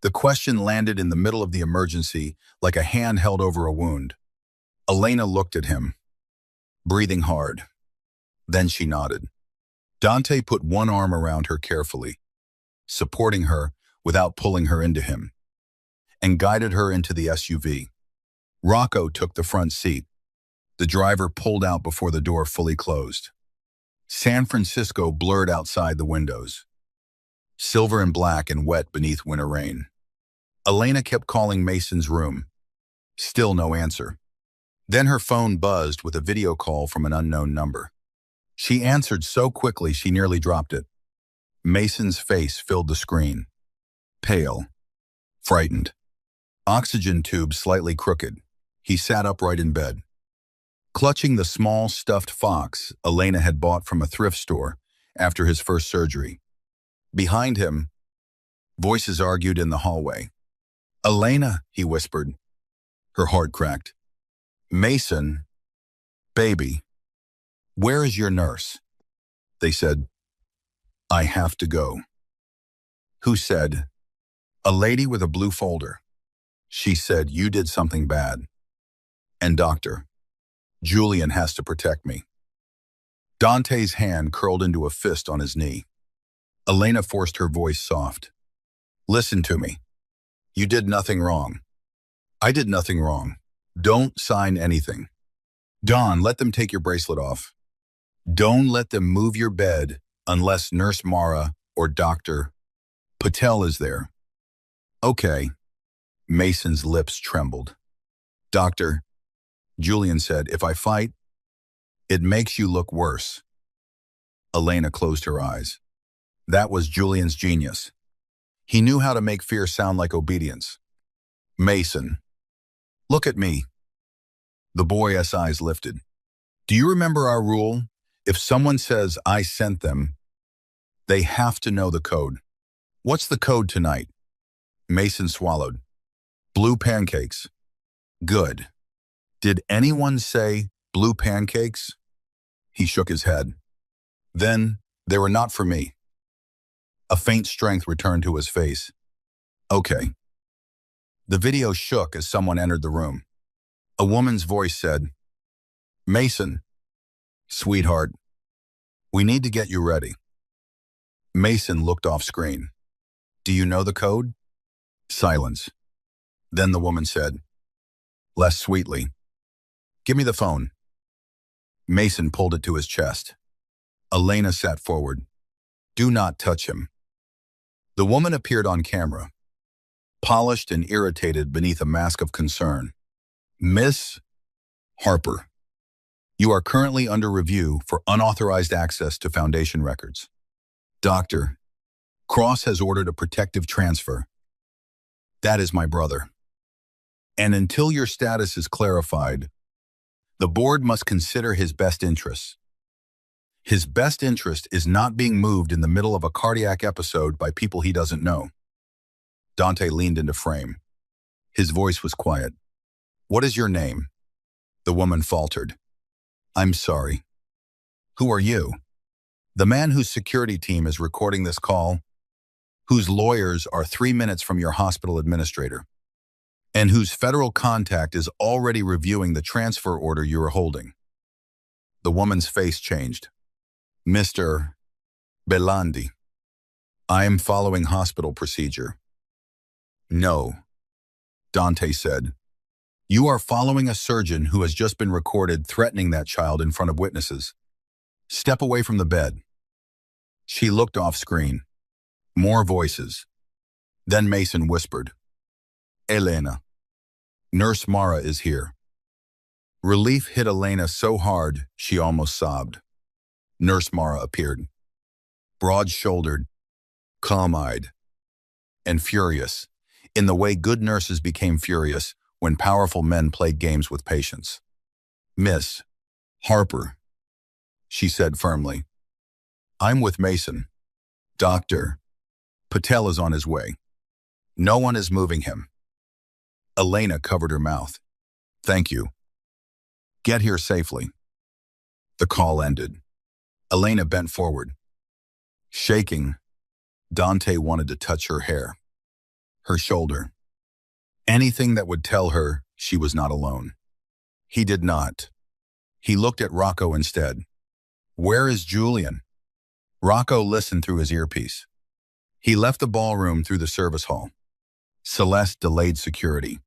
The question landed in the middle of the emergency like a hand held over a wound. Elena looked at him, breathing hard. Then she nodded. Dante put one arm around her carefully, supporting her without pulling her into him, and guided her into the SUV. Rocco took the front seat. The driver pulled out before the door fully closed. San Francisco blurred outside the windows, silver and black and wet beneath winter rain. Elena kept calling Mason's room. Still no answer. Then her phone buzzed with a video call from an unknown number. She answered so quickly she nearly dropped it. Mason's face filled the screen. Pale. Frightened. Oxygen tube slightly crooked. He sat upright in bed, clutching the small stuffed fox Elena had bought from a thrift store after his first surgery. Behind him, voices argued in the hallway. Elena, he whispered. Her heart cracked. Mason, baby, where is your nurse? They said, I have to go. Who said? A lady with a blue folder. She said, you did something bad. And doctor, Julian has to protect me. Dante's hand curled into a fist on his knee. Elena forced her voice soft. Listen to me. You did nothing wrong. I did nothing wrong. Don't sign anything. Don, let them take your bracelet off. Don't let them move your bed unless Nurse Mara or Dr. Patel is there. Okay. Mason's lips trembled. Doctor, Julian said, if I fight, it makes you look worse. Elena closed her eyes. That was Julian's genius. He knew how to make fear sound like obedience. Mason, look at me. The boy's eyes lifted. Do you remember our rule? If someone says, I sent them, they have to know the code. What's the code tonight? Mason swallowed. Blue pancakes. Good. Did anyone say blue pancakes? He shook his head. Then, they were not for me. A faint strength returned to his face. Okay. The video shook as someone entered the room. A woman's voice said, Mason, sweetheart, we need to get you ready. Mason looked off screen. Do you know the code? Silence. Then the woman said, less sweetly, give me the phone. Mason pulled it to his chest. Elena sat forward. Do not touch him. The woman appeared on camera, polished and irritated beneath a mask of concern. Miss Harper, you are currently under review for unauthorized access to Foundation records. Dr. Cross has ordered a protective transfer. That is my brother. And until your status is clarified, the board must consider his best interests. His best interest is not being moved in the middle of a cardiac episode by people he doesn't know. Dante leaned into frame. His voice was quiet. What is your name? The woman faltered. I'm sorry. Who are you? The man whose security team is recording this call, whose lawyers are 3 minutes from your hospital administrator, and whose federal contact is already reviewing the transfer order you are holding. The woman's face changed. Mr. Belandi, I am following hospital procedure. No, Dante said. You are following a surgeon who has just been recorded threatening that child in front of witnesses. Step away from the bed. She looked off screen. More voices. Then Mason whispered, Elena, Nurse Mara is here. Relief hit Elena so hard she almost sobbed. Nurse Mara appeared. Broad-shouldered, calm-eyed, and furious, in the way good nurses became furious when powerful men played games with patients. Miss Harper, she said firmly. I'm with Mason. Dr. Patel is on his way. No one is moving him. Elena covered her mouth. Thank you. Get here safely. The call ended. Elena bent forward. Shaking, Dante wanted to touch her hair, her shoulder. Anything that would tell her she was not alone. He did not. He looked at Rocco instead. Where is Julian? Rocco listened through his earpiece. He left the ballroom through the service hall. Celeste delayed security.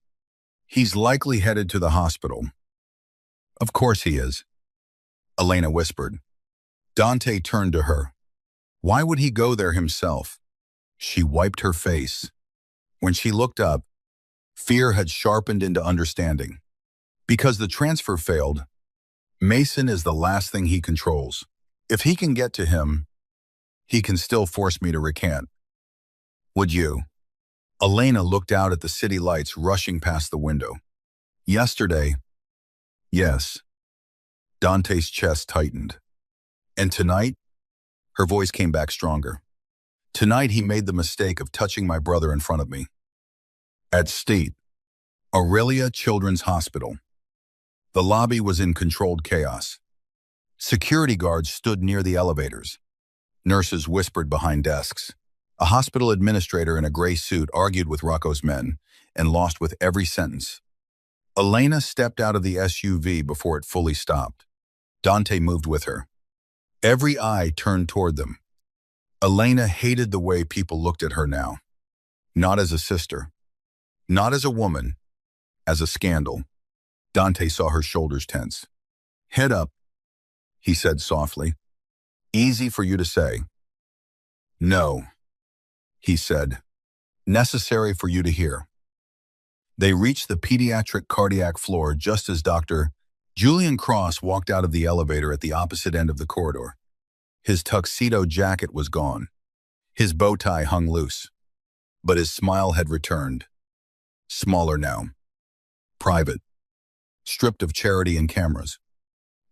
He's likely headed to the hospital. Of course he is, Elena whispered. Dante turned to her. Why would he go there himself? She wiped her face. When she looked up, fear had sharpened into understanding. Because the transfer failed, Mason is the last thing he controls. If he can get to him, he can still force me to recant. Would you? Elena looked out at the city lights rushing past the window. Yesterday, yes. Dante's chest tightened. And tonight, her voice came back stronger. Tonight he made the mistake of touching my brother in front of me. At State, Aurelia Children's Hospital. The lobby was in controlled chaos. Security guards stood near the elevators. Nurses whispered behind desks. A hospital administrator in a gray suit argued with Rocco's men and lost with every sentence. Elena stepped out of the SUV before it fully stopped. Dante moved with her. Every eye turned toward them. Elena hated the way people looked at her now. Not as a sister. Not as a woman. As a scandal. Dante saw her shoulders tense. Head up, he said softly. Easy for you to say. No, he said. Necessary for you to hear. They reached the pediatric cardiac floor just as Dr. Julian Cross walked out of the elevator at the opposite end of the corridor. His tuxedo jacket was gone. His bow tie hung loose. But his smile had returned. Smaller now. Private. Stripped of charity and cameras.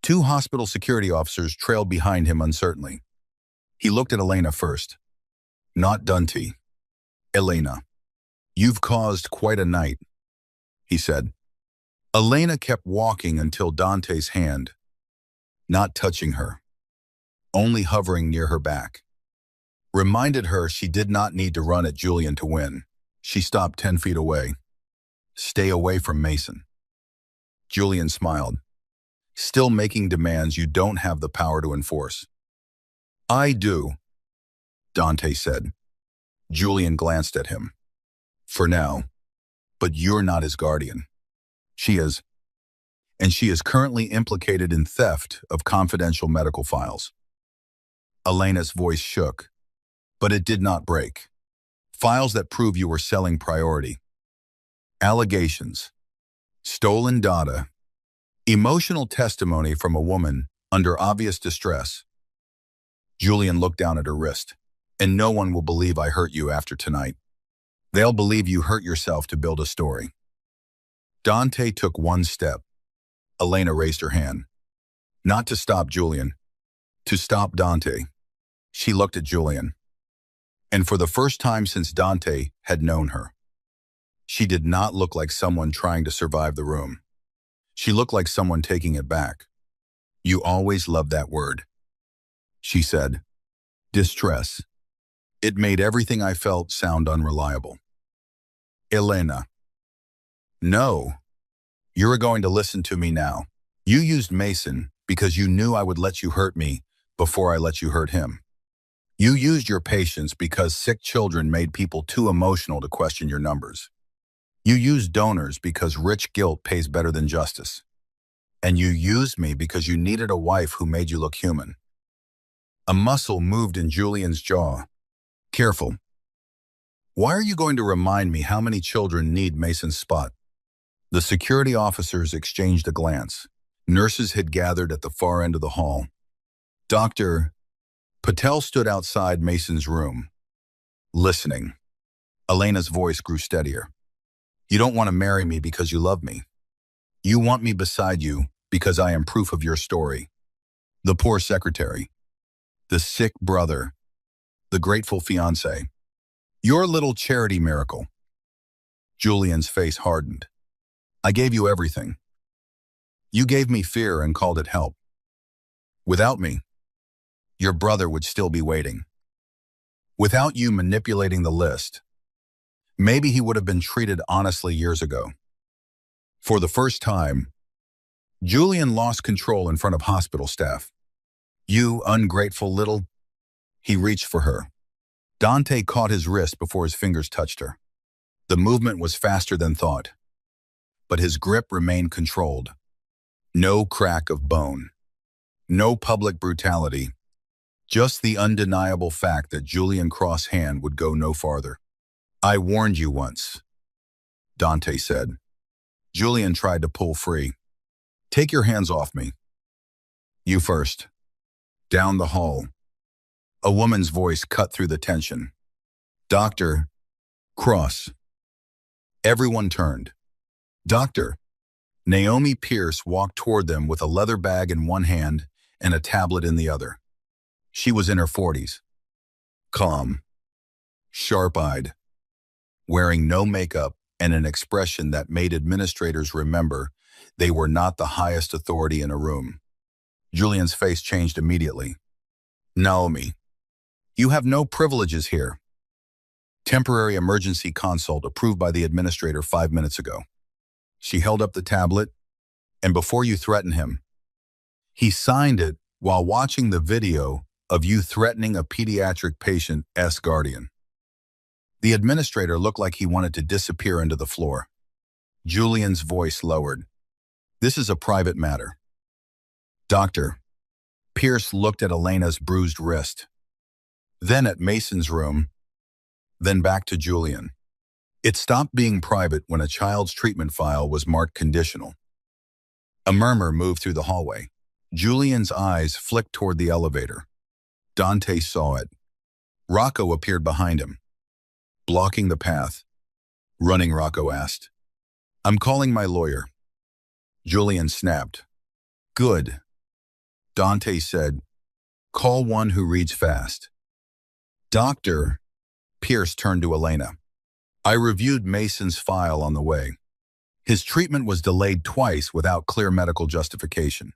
2 hospital security officers trailed behind him uncertainly. He looked at Elena first. Not Dante. Elena. You've caused quite a night, he said. Elena kept walking until Dante's hand, not touching her, only hovering near her back, reminded her she did not need to run at Julian to win. She stopped 10 feet away. Stay away from Mason. Julian smiled. Still making demands you don't have the power to enforce. I do, Dante said. Julian glanced at him. For now, but you're not his guardian. She is, and she is currently implicated in theft of confidential medical files. Elena's voice shook, but it did not break. Files that prove you were selling priority. Allegations. Stolen data. Emotional testimony from a woman under obvious distress. Julian looked down at her wrist. And no one will believe I hurt you after tonight. They'll believe you hurt yourself to build a story. Dante took one step. Elena raised her hand. Not to stop Julian. To stop Dante. She looked at Julian. And for the first time since Dante had known her, she did not look like someone trying to survive the room. She looked like someone taking it back. You always loved that word, she said. Distress. It made everything I felt sound unreliable. Elena. No. You're going to listen to me now. You used Mason because you knew I would let you hurt me before I let you hurt him. You used your patience because sick children made people too emotional to question your numbers. You used donors because rich guilt pays better than justice. And you used me because you needed a wife who made you look human. A muscle moved in Julian's jaw. Careful. Why are you going to remind me how many children need Mason's spot? The security officers exchanged a glance. Nurses had gathered at the far end of the hall. Dr. Patel stood outside Mason's room, listening. Elena's voice grew steadier. You don't want to marry me because you love me. You want me beside you because I am proof of your story. The poor secretary. The sick brother. The grateful fiancé. Your little charity miracle. Julian's face hardened. I gave you everything. You gave me fear and called it help. Without me, your brother would still be waiting. Without you manipulating the list, maybe he would have been treated honestly years ago. For the first time, Julian lost control in front of hospital staff. You ungrateful little... He reached for her. Dante caught his wrist before his fingers touched her. The movement was faster than thought, but his grip remained controlled. No crack of bone. No public brutality. Just the undeniable fact that Julian Cross' hand would go no farther. I warned you once, Dante said. Julian tried to pull free. Take your hands off me. You first. Down the hall. A woman's voice cut through the tension. Dr. Cross. Everyone turned. Doctor. Naomi Pierce walked toward them with a leather bag in one hand and a tablet in the other. She was in her 40s. Calm. Sharp-eyed. Wearing no makeup and an expression that made administrators remember they were not the highest authority in a room. Julian's face changed immediately. Naomi. You have no privileges here. Temporary emergency consult approved by the administrator 5 minutes ago. She held up the tablet, and before you threaten him, he signed it while watching the video of you threatening a pediatric patient's guardian. The administrator looked like he wanted to disappear into the floor. Julian's voice lowered. This is a private matter. Doctor. Pierce looked at Elena's bruised wrist, then at Mason's room, then back to Julian. It stopped being private when a child's treatment file was marked conditional. A murmur moved through the hallway. Julian's eyes flicked toward the elevator. Dante saw it. Rocco appeared behind him, blocking the path. Running, Rocco asked. I'm calling my lawyer. Julian snapped. Good. Dante said, call one who reads fast. Doctor. Pierce turned to Elena. I reviewed Mason's file on the way. His treatment was delayed twice without clear medical justification.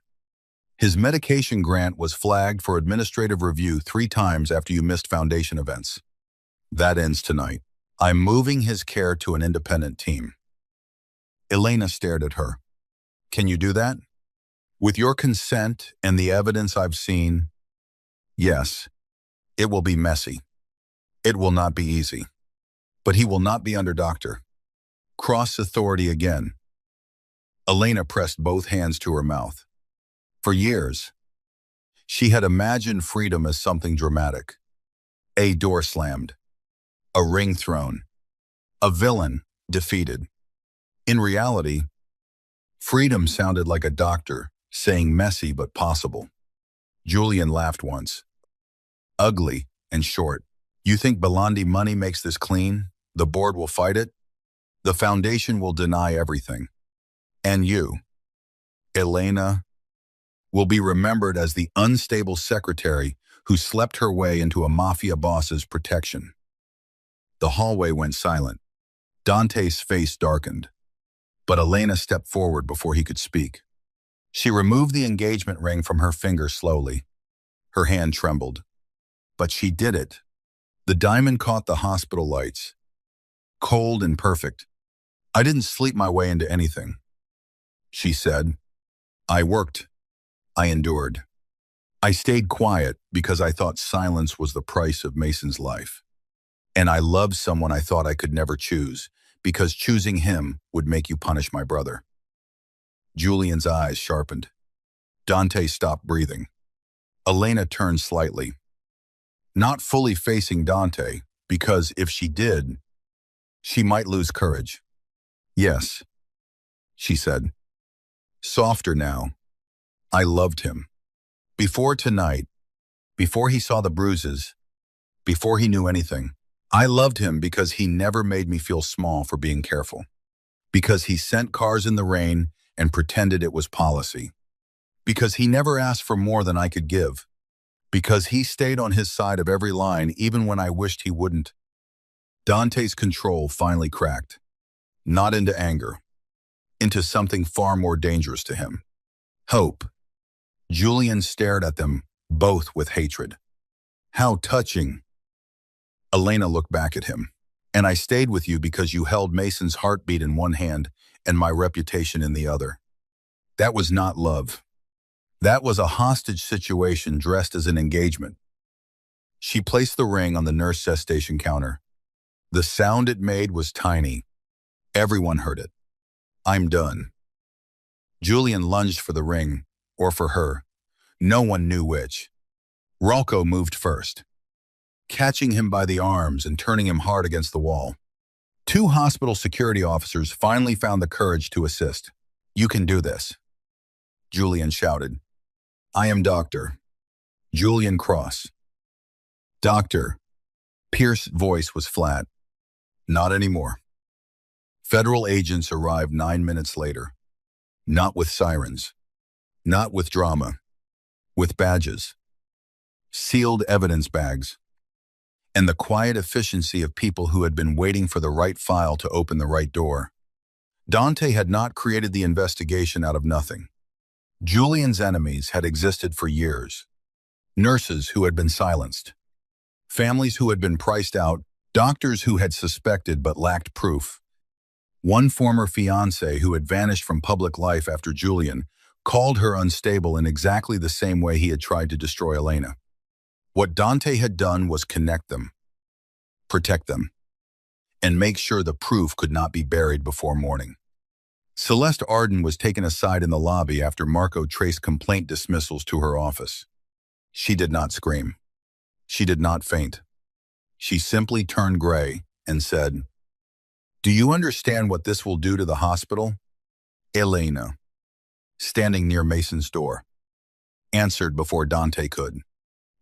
His medication grant was flagged for administrative review 3 times after you missed foundation events. That ends tonight. I'm moving his care to an independent team. Elena stared at her. Can you do that? With your consent and the evidence I've seen? Yes. It will be messy. It will not be easy. But he will not be under Dr. Cross authority again. Elena pressed both hands to her mouth. For years, she had imagined freedom as something dramatic. A door slammed. A ring thrown. A villain defeated. In reality, Freedom sounded like a doctor, saying messy but possible. Julian laughed once. Ugly and short. You think Belandi money makes this clean? The board will fight it? The foundation will deny everything. And you, Elena, will be remembered as the unstable secretary who slept her way into a mafia boss's protection. The hallway went silent. Dante's face darkened. But Elena stepped forward before he could speak. She removed the engagement ring from her finger slowly. Her hand trembled. But she did it. The diamond caught the hospital lights. Cold and perfect. I didn't sleep my way into anything. She said. I worked. I endured. I stayed quiet because I thought silence was the price of Mason's life. And I loved someone I thought I could never choose, because choosing him would make you punish my brother. Julian's eyes sharpened. Dante stopped breathing. Elena turned slightly. Not fully facing Dante, because if she did, she might lose courage. Yes, she said. Softer now. I loved him. Before tonight, before he saw the bruises, before he knew anything, I loved him because he never made me feel small for being careful. Because he sent cars in the rain and pretended it was policy. Because he never asked for more than I could give. Because he stayed on his side of every line even when I wished he wouldn't. Dante's control finally cracked. Not into anger. Into something far more dangerous to him. Hope. Julian stared at them, both with hatred. How touching. Elena looked back at him. And I stayed with you because you held Mason's heartbeat in one hand and my reputation in the other. That was not love. That was a hostage situation dressed as an engagement. She placed the ring on the nurse cessation counter. The sound it made was tiny. Everyone heard it. I'm done. Julian lunged for the ring, or for her. No one knew which. Rocco moved first, catching him by the arms and turning him hard against the wall. Two hospital security officers finally found the courage to assist. You can do this, Julian shouted. I am Dr. Julian Cross. Doctor. Pierce's voice was flat. Not anymore. Federal agents arrived 9 minutes later. Not with sirens. Not with drama. With badges. Sealed evidence bags. And the quiet efficiency of people who had been waiting for the right file to open the right door. Dante had not created the investigation out of nothing. Julian's enemies had existed for years. Nurses who had been silenced. Families who had been priced out. Doctors who had suspected but lacked proof. One former fiancé who had vanished from public life after Julian called her unstable in exactly the same way he had tried to destroy Elena. What Dante had done was connect them, protect them, and make sure the proof could not be buried before morning. Celeste Arden was taken aside in the lobby after Marco traced complaint dismissals to her office. She did not scream. She did not faint. She simply turned gray and said, Do you understand what this will do to the hospital? Elena, standing near Mason's door, answered before Dante could.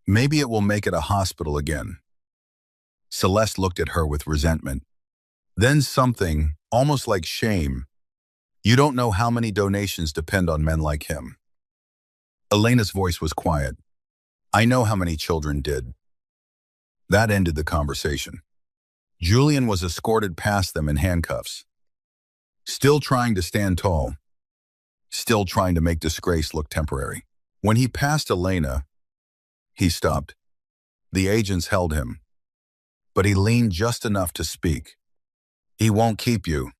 Maybe it will make it a hospital again. Celeste looked at her with resentment. Then something, almost like shame. You don't know how many donations depend on men like him. Elena's voice was quiet. I know how many children did. That ended the conversation. Julian was escorted past them in handcuffs. Still trying to stand tall. Still trying to make disgrace look temporary. When he passed Elena, he stopped. The agents held him. But he leaned just enough to speak. He won't keep you,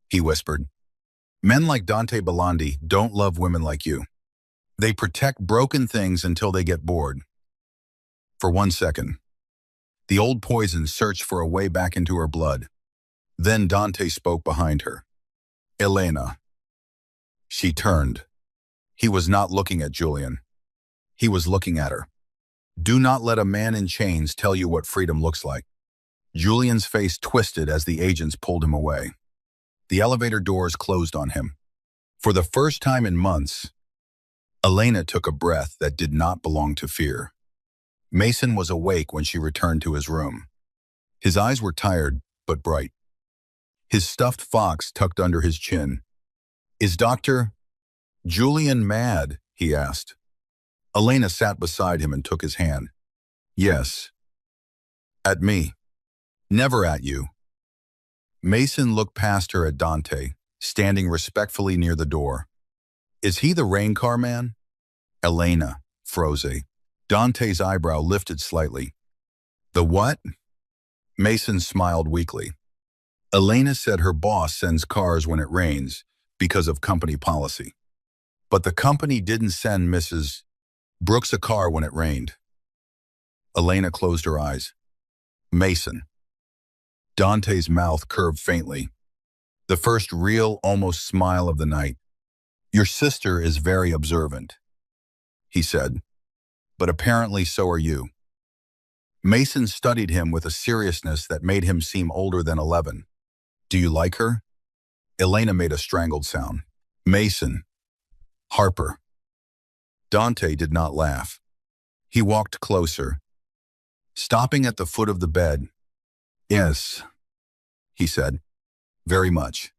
he whispered. Men like Dante Belandi don't love women like you. They protect broken things until they get bored. For 1 second, the old poison searched for a way back into her blood. Then Dante spoke behind her. Elena. She turned. He was not looking at Julian. He was looking at her. Do not let a man in chains tell you what freedom looks like. Julian's face twisted as the agents pulled him away. The elevator doors closed on him. For the first time in months, Elena took a breath that did not belong to fear. Mason was awake when she returned to his room. His eyes were tired, but bright. His stuffed fox tucked under his chin. "Is Dr. Julian mad?" he asked. Elena sat beside him and took his hand. "Yes." "At me." "Never at you." Mason looked past her at Dante, standing respectfully near the door. "Is he the rain car man?" Elena froze. Dante's eyebrow lifted slightly. "The what?" Mason smiled weakly. Elena said her boss sends cars when it rains because of company policy. But the company didn't send Mrs. Brooks a car when it rained. Elena closed her eyes. "Mason." Dante's mouth curved faintly. The first real, almost smile of the night. "Your sister is very observant," he said. "But apparently so are you." Mason studied him with a seriousness that made him seem older than 11. "Do you like her?" Elena made a strangled sound. "Mason. Harper." Dante did not laugh. He walked closer, stopping at the foot of the bed. "Yes," he said. "Very much."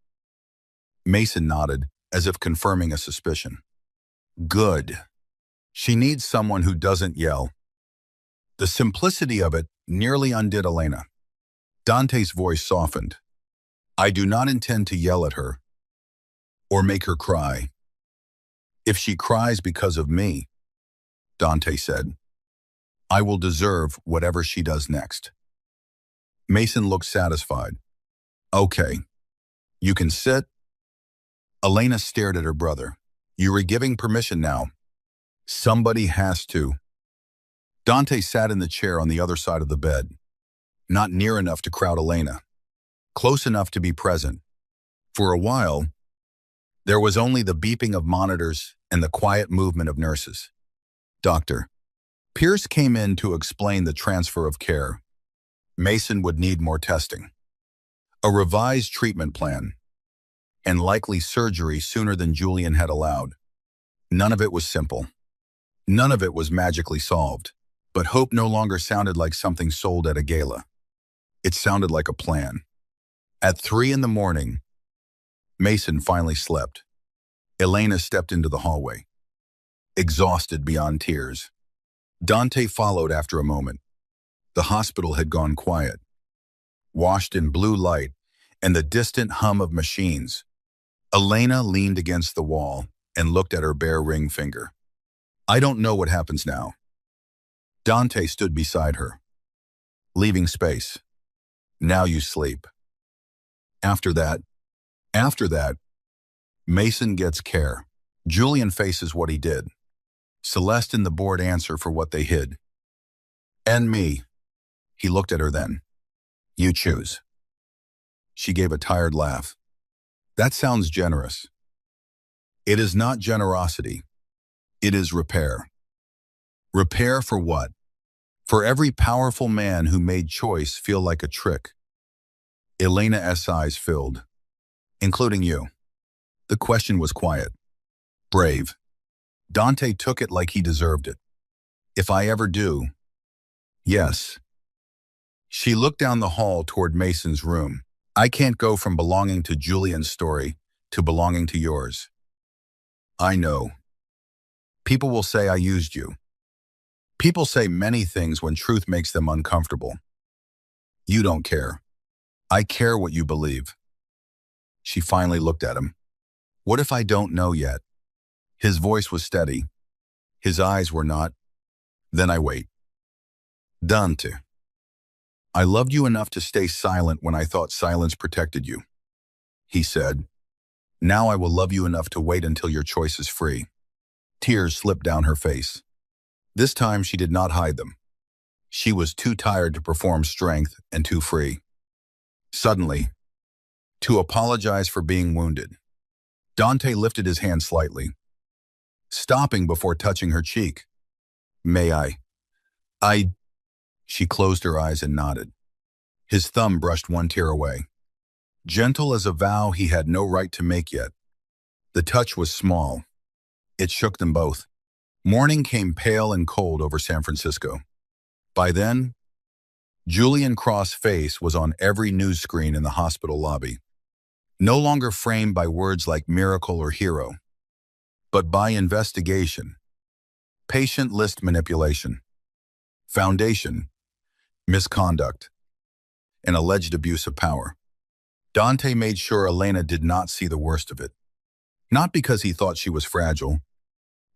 Mason nodded, as if confirming a suspicion. "Good. She needs someone who doesn't yell." The simplicity of it nearly undid Elena. Dante's voice softened. "I do not intend to yell at her or make her cry. If she cries because of me," Dante said, "I will deserve whatever she does next." Mason looked satisfied. "Okay. You can sit." Elena stared at her brother. "You were giving permission now." "Somebody has to." Dante sat in the chair on the other side of the bed, not near enough to crowd Elena, close enough to be present. For a while, there was only the beeping of monitors and the quiet movement of nurses. "Doctor." Pierce came in to explain the transfer of care. Mason would need more testing, a revised treatment plan, and likely surgery sooner than Julian had allowed. None of it was simple. None of it was magically solved. But hope no longer sounded like something sold at a gala. It sounded like a plan. At 3 in the morning, Mason finally slept. Elena stepped into the hallway, exhausted beyond tears. Dante followed after a moment. The hospital had gone quiet, washed in blue light and the distant hum of machines. Elena leaned against the wall and looked at her bare ring finger. "I don't know what happens now." Dante stood beside her, leaving space. "Now you sleep. After that, Mason gets care. Julian faces what he did. Celeste and the board answer for what they hid. And me." He looked at her then. "You choose." She gave a tired laugh. "That sounds generous." "It is not generosity. It is repair." "Repair for what?" "For every powerful man who made choice feel like a trick." Elena's eyes filled. "Including you." The question was quiet. "Brave." Dante took it like he deserved it. "If I ever do." "Yes." She looked down the hall toward Mason's room. "I can't go from belonging to Julian's story to belonging to yours." "I know. People will say I used you. People say many things when truth makes them uncomfortable. You don't care. I care what you believe." She finally looked at him. "What if I don't know yet?" His voice was steady. His eyes were not. "Then I wait." "Dante. I loved you enough to stay silent when I thought silence protected you," he said. "Now I will love you enough to wait until your choice is free." Tears slipped down her face. This time she did not hide them. She was too tired to perform strength and too free. Suddenly, to apologize for being wounded. Dante lifted his hand slightly, stopping before touching her cheek. "May I?" She closed her eyes and nodded. His thumb brushed one tear away. Gentle as a vow he had no right to make yet. The touch was small. It shook them both. Morning came pale and cold over San Francisco. By then, Julian Cross' face was on every news screen in the hospital lobby, no longer framed by words like miracle or hero, but by investigation, patient list manipulation, foundation, misconduct, and alleged abuse of power. Dante made sure Elena did not see the worst of it. Not because he thought she was fragile,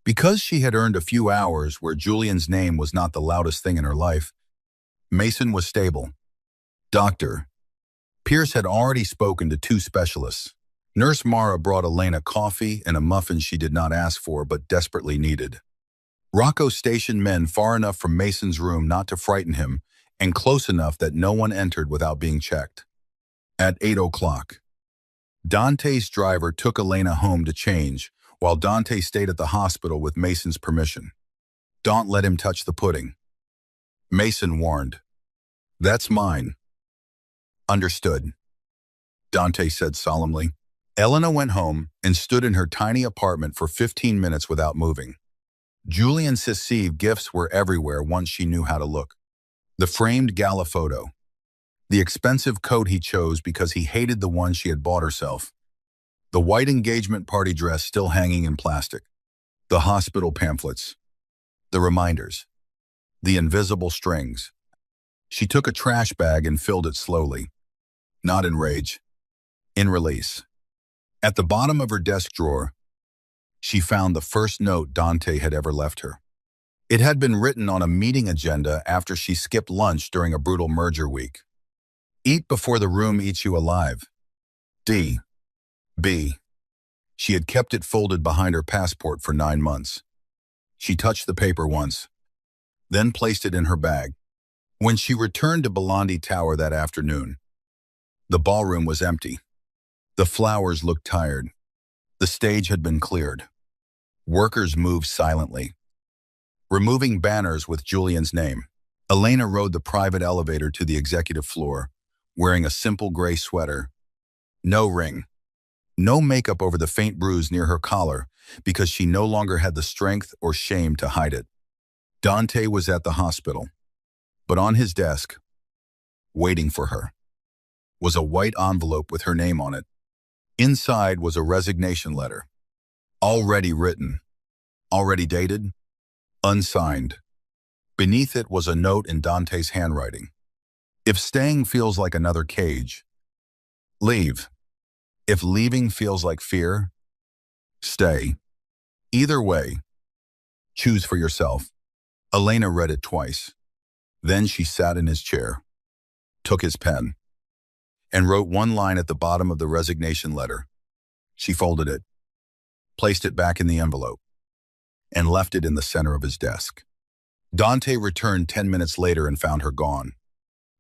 because she had earned a few hours where Julian's name was not the loudest thing in her life. Mason was stable. Doctor. Pierce had already spoken to 2 specialists. Nurse Mara brought Elena coffee and a muffin she did not ask for but desperately needed. Rocco stationed men far enough from Mason's room not to frighten him and close enough that no one entered without being checked. At 8 o'clock, Dante's driver took Elena home to change while Dante stayed at the hospital with Mason's permission. Don't let him touch the pudding. Mason warned. That's mine. Understood, Dante said solemnly. Elena went home and stood in her tiny apartment for 15 minutes without moving. Julian's Sissive gifts were everywhere once she knew how to look. The framed gala photo. The expensive coat he chose because he hated the one she had bought herself. The white engagement party dress still hanging in plastic. The hospital pamphlets. The reminders. The invisible strings. She took a trash bag and filled it slowly. Not in rage. In release. At the bottom of her desk drawer, she found the first note Dante had ever left her. It had been written on a meeting agenda after she skipped lunch during a brutal merger week. Eat before the room eats you alive. D. B. She had kept it folded behind her passport for 9 months. She touched the paper once, then placed it in her bag. When she returned to Belandi Tower that afternoon, the ballroom was empty. The flowers looked tired. The stage had been cleared. Workers moved silently, removing banners with Julian's name. Elena rode the private elevator to the executive floor, wearing a simple gray sweater. No ring. No makeup over the faint bruise near her collar because she no longer had the strength or shame to hide it. Dante was at the hospital, but on his desk, waiting for her, was a white envelope with her name on it. Inside was a resignation letter, already written, already dated, unsigned. Beneath it was a note in Dante's handwriting. If staying feels like another cage, leave. If leaving feels like fear, stay. Either way, choose for yourself. Elena read it twice. Then she sat in his chair, took his pen, and wrote one line at the bottom of the resignation letter. She folded it, placed it back in the envelope, and left it in the center of his desk. Dante returned 10 minutes later and found her gone.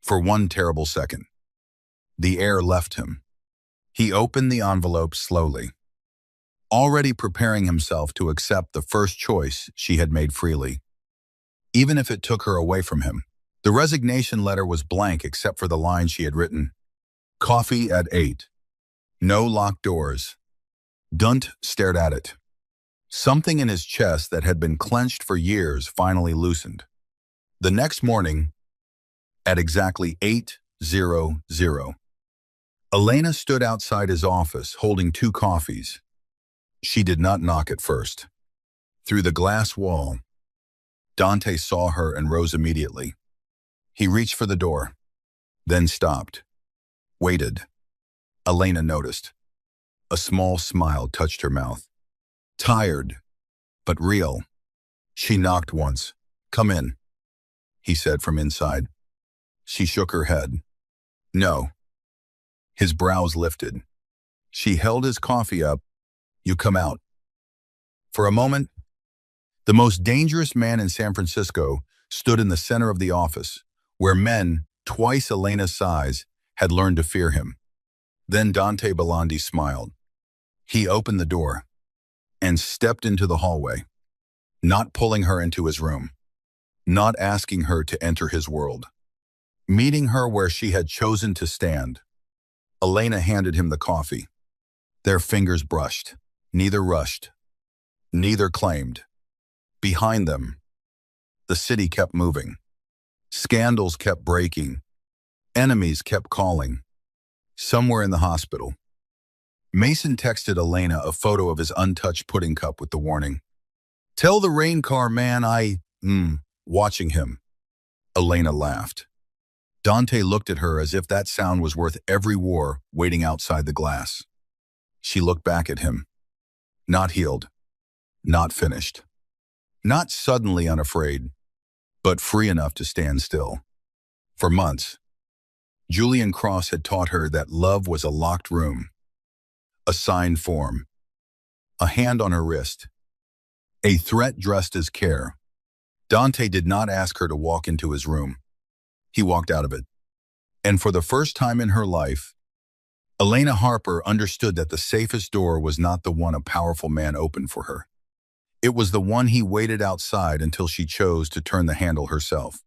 For one terrible second, the air left him. He opened the envelope slowly, already preparing himself to accept the first choice she had made freely, even if it took her away from him. The resignation letter was blank except for the line she had written. Coffee at 8. No locked doors. Dunt stared at it. Something in his chest that had been clenched for years finally loosened. The next morning, at exactly 8:00, Elena stood outside his office holding 2 coffees. She did not knock at first. Through the glass wall, Dante saw her and rose immediately. He reached for the door, then stopped, waited. Elena noticed. A small smile touched her mouth. Tired, but real. She knocked once. Come in, he said from inside. She shook her head. No. His brows lifted. She held his coffee up. You come out. For a moment, the most dangerous man in San Francisco stood in the center of the office, where men, twice Elena's size, had learned to fear him. Then Dante Belandi smiled. He opened the door and stepped into the hallway, not pulling her into his room, not asking her to enter his world, meeting her where she had chosen to stand. Elena handed him the coffee. Their fingers brushed. Neither rushed. Neither claimed. Behind them, the city kept moving. Scandals kept breaking. Enemies kept calling. Somewhere in the hospital, Mason texted Elena a photo of his untouched pudding cup with the warning, "Tell the rain car man watching him." Elena laughed. Dante looked at her as if that sound was worth every war waiting outside the glass. She looked back at him. Not healed. Not finished. Not suddenly unafraid, but free enough to stand still. For months, Julian Cross had taught her that love was a locked room, a signed form, a hand on her wrist, a threat dressed as care. Dante did not ask her to walk into his room. He walked out of it. And for the first time in her life, Elena Harper understood that the safest door was not the one a powerful man opened for her. It was the one he waited outside until she chose to turn the handle herself.